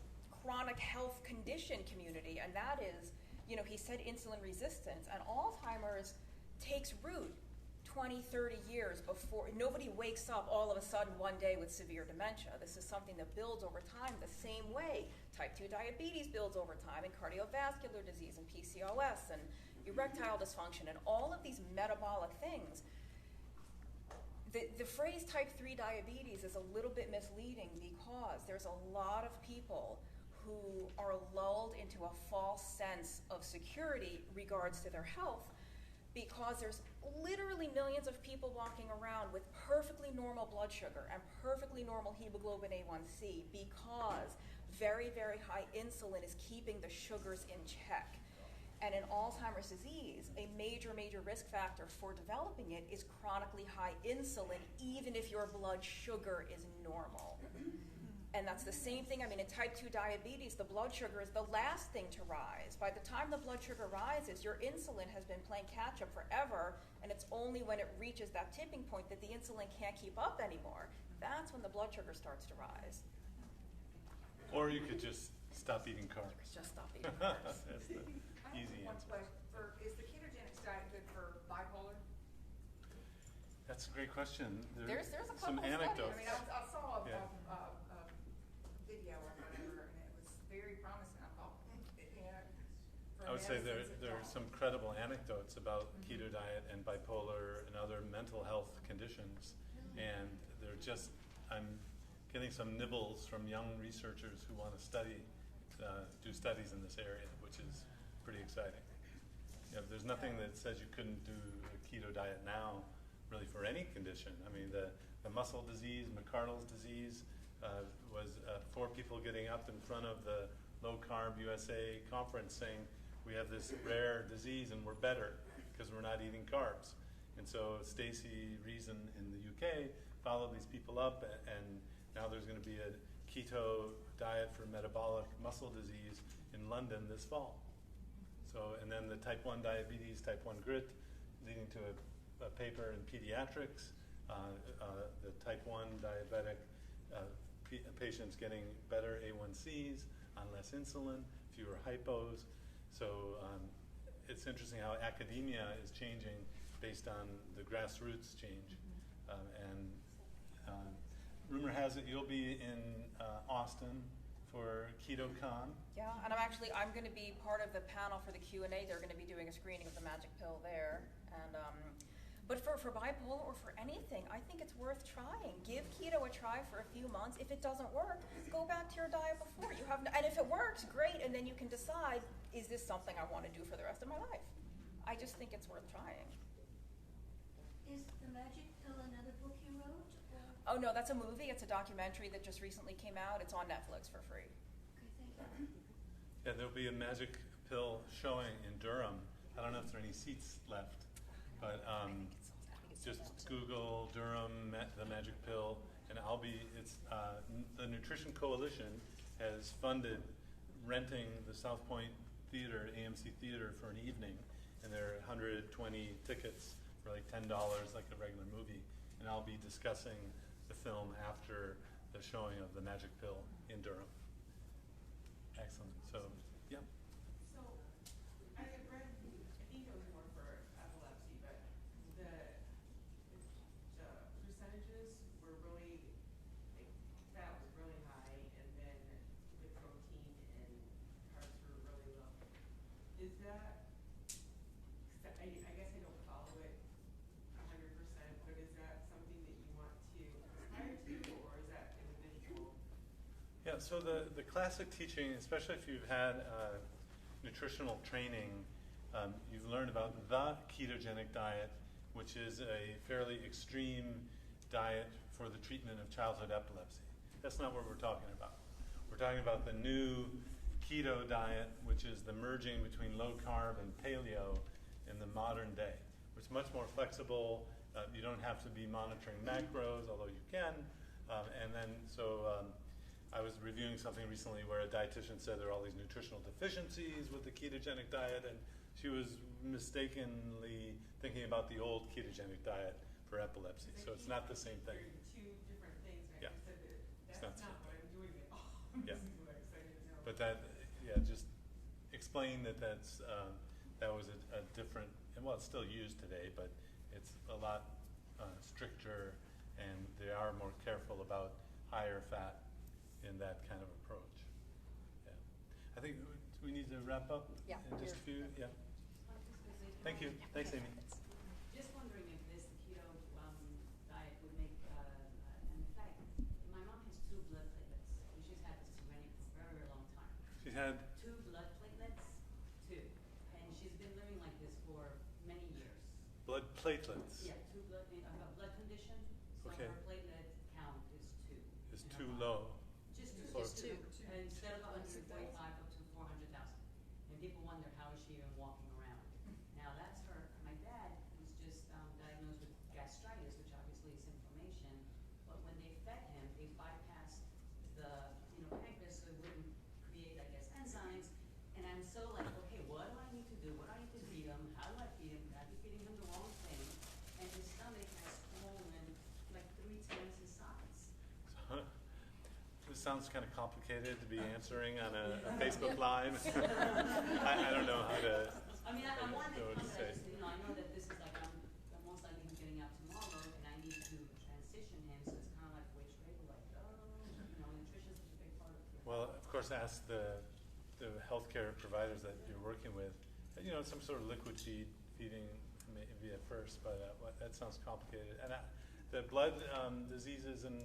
chronic health condition community, and that is, he said insulin resistance, and Alzheimer's takes root 20, 30 years before. Nobody wakes up all of a sudden one day with severe dementia. This is something that builds over time the same way type 2 diabetes builds over time, and cardiovascular disease, and PCOS, and erectile dysfunction, and all of these metabolic things. The phrase type 3 diabetes is a little bit misleading because there's a lot of people who are lulled into a false sense of security regards to their health, because there's literally millions of people walking around with perfectly normal blood sugar and perfectly normal hemoglobin A1C because very, very high insulin is keeping the sugars in check. And in Alzheimer's disease, a major, major risk factor for developing it is chronically high insulin, even if your blood sugar is normal. And that's the same thing. In type 2 diabetes, the blood sugar is the last thing to rise. By the time the blood sugar rises, your insulin has been playing catch up forever, and it's only when it reaches that tipping point that the insulin can't keep up anymore. That's when the blood sugar starts to rise. Or you could just stop eating carbs. Just stop eating carbs. That's the easy answer. Is the ketogenic diet good for bipolar? That's a great question. There's a couple some anecdotes. I saw a video or whatever, and it was very promising. I thought, I would say there are some credible anecdotes about keto diet and bipolar and other mental health conditions, and I'm getting some nibbles from young researchers who want to do studies in this area, which is pretty exciting. There's nothing that says you couldn't do a keto diet now, really, for any condition. The muscle disease, McArdle's disease, was 4 people getting up in front of the Low-Carb USA conference saying, we have this rare disease and we're better because we're not eating carbs. And so Stacey Reason in the UK followed these people up, and now there's going to be a keto diet for metabolic muscle disease in London this fall. So, and then the type 1 diabetes, type 1 grit, leading to a paper in pediatrics, the type 1 diabetic patients getting better A1Cs on less insulin, fewer hypos. So it's interesting how academia is changing based on the grassroots change. Rumor has it you'll be in Austin for KetoCon. Yeah, and I'm going to be part of the panel for the Q&A. They're going to be doing a screening of the magic pill there. And but for bipolar or for anything, I think it's worth trying. Give keto a try for a few months. If it doesn't work, go back to your diet before. And if it works, great, and then you can decide, is this something I want to do for the rest of my life? I just think it's worth trying. Is The Magic Pill another book you wrote? Oh no, that's a movie. It's a documentary that just recently came out. It's on Netflix for free. Okay, thank you. Yeah, there'll be a magic pill showing in Durham. I don't know if there are any seats left, but just Google Durham, the magic pill, and the Nutrition Coalition has funded renting the South Point Theater, AMC Theater, for an evening, and there are 120 tickets for like $10, like a regular movie, and I'll be discussing the film after the showing of the magic pill in Durham. Excellent. So, yeah. So, I had read, I think it was more for epilepsy, but the percentages were really, like, fat was really high, and then the protein and carbs were really low. Is that, I guess I don't follow it 100%, but is that something that you want Yeah, so the classic teaching, especially if you've had nutritional training, you've learned about the ketogenic diet, which is a fairly extreme diet for the treatment of childhood epilepsy. That's not what we're talking about. We're talking about the new keto diet, which is the merging between low carb and paleo in the modern day. It's much more flexible. You don't have to be monitoring macros, although you can. I was reviewing something recently where a dietitian said there are all these nutritional deficiencies with the ketogenic diet, and she was mistakenly thinking about the old ketogenic diet for epilepsy. So it's not the same thing. Two different things, right? Yeah. You said It's that's not not what I'm doing at all. Yeah. This is what I'm saying. No. But just explain that that was a different, and well, it's still used today, but it's a lot stricter, and they are more careful about higher fat in that kind of approach. Yeah. I think we need to wrap up in just a few. Yeah. Thank you. Thanks, Amy. Just wondering if this keto diet would make an effect. My mom has 2 blood platelets, and she's had schizophrenia for a very, very long time. She's had 2 blood platelets, 2, and she's been living like this for many years. blood platelets. Yeah, 2 blood condition. So Okay. her platelet count is 2. Is too low. Just 2. Instead of 145 up to 400,000. And people wonder how is she even walking around. Now that's her. My dad was just diagnosed with gastritis, which obviously is inflammation. But when they fed him, they bypassed the pancreas so it wouldn't create, I guess, enzymes. And I'm so like, okay, what do I need to do? What do I need to feed him? How do I feed him? Could I be feeding him the wrong thing? And his stomach has swollen like 3 times his size. This sounds kind of complicated to be answering on a Facebook Live. I don't know how to. I mean, I want know what to say. I know that this is like I'm most likely he's getting out tomorrow, and I need to transition him. So it's kind of like which way do I go? Nutrition is such a big part of it. Well, of course, ask the healthcare providers that you're working with. Some sort of liquid feeding maybe at first, but that sounds complicated. And the blood diseases and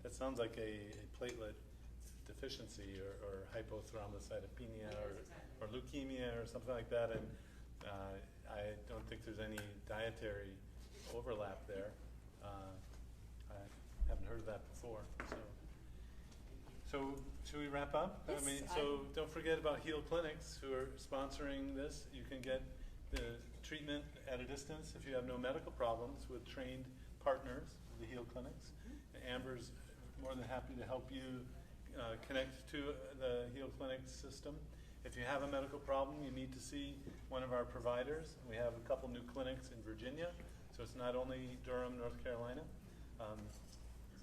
that sounds like a platelet deficiency or hypothrombocytopenia or leukemia or something like that. And I don't think there's any dietary overlap there. I haven't heard of that before. So should we wrap up? Yes, Don't forget about Heal Clinics, who are sponsoring this. You can get the treatment at a distance if you have no medical problems with trained partners, the Heal Clinics. Amber's more than happy to help you connect to the Heal Clinics system. If you have a medical problem, you need to see one of our providers. We have a couple new clinics in Virginia, so it's not only Durham, North Carolina.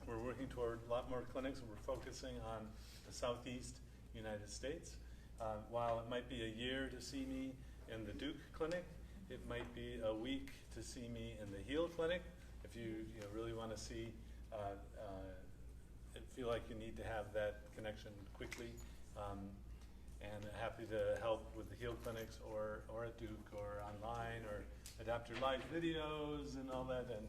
We're working toward a lot more clinics, and we're focusing on the Southeast United States. While it might be a year to see me in the Duke Clinic, it might be a week to see me in the Heal Clinic. If you really want to see feel like you need to have that connection quickly, and happy to help with the Heal Clinics or at Duke or online or adapt your live videos and all that. And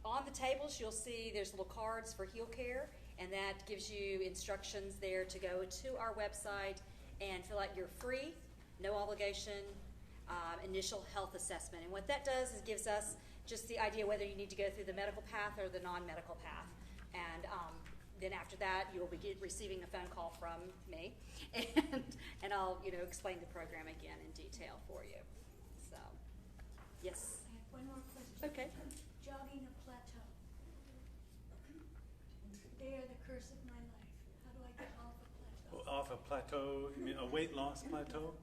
on the tables, you'll see there's little cards for HEALcare, and that gives you instructions there to go to our website and fill out your free, no obligation initial health assessment. And what that does is gives us just the idea whether you need to go through the medical path or the non-medical path. And then after that, you'll be receiving a phone call from me, and I'll explain the program again in detail for you. So, yes. I have one more question. Okay. Jogging a plateau. They are the curse of my life. How do I get off a plateau? off a plateau, you mean a weight loss plateau?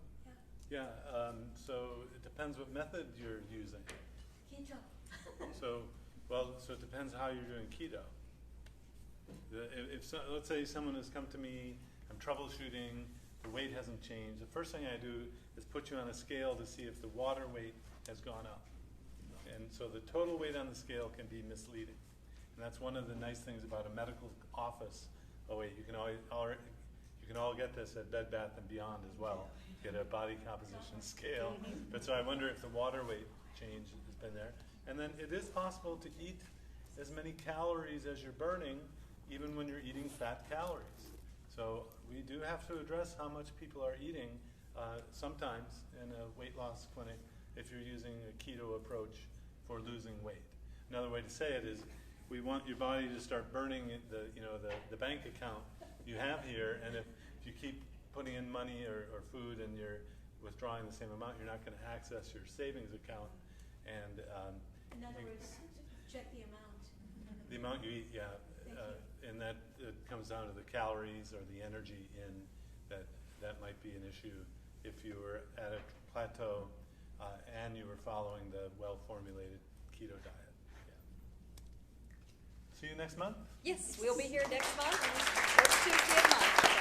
Yeah. Yeah, so it depends what method you're using. Keto. So it depends how you're doing keto. Let's say someone has come to me, I'm troubleshooting, the weight hasn't changed. The first thing I do is put you on a scale to see if the water weight has gone up. And so the total weight on the scale can be misleading. And that's one of the nice things about a medical office. Oh wait, you can all get this at Bed Bath & Beyond as well. Get a body composition scale. But so I wonder if the water weight change has been there. And then it is possible to eat as many calories as you're burning, even when you're eating fat calories. So we do have to address how much people are eating sometimes in a weight loss clinic if you're using a keto approach for losing weight. Another way to say it is we want your body to start burning the bank account you have here, and if you keep putting in money or food and you're withdrawing the same amount, you're not going to access your savings account. And In other words, check the amount. the amount you eat, yeah, and that it comes down to the calories or the energy in that might be an issue if you were at a plateau and you were following the well-formulated keto diet. Yeah. See you next month? Yes, we'll be here next month. First Tuesday of month.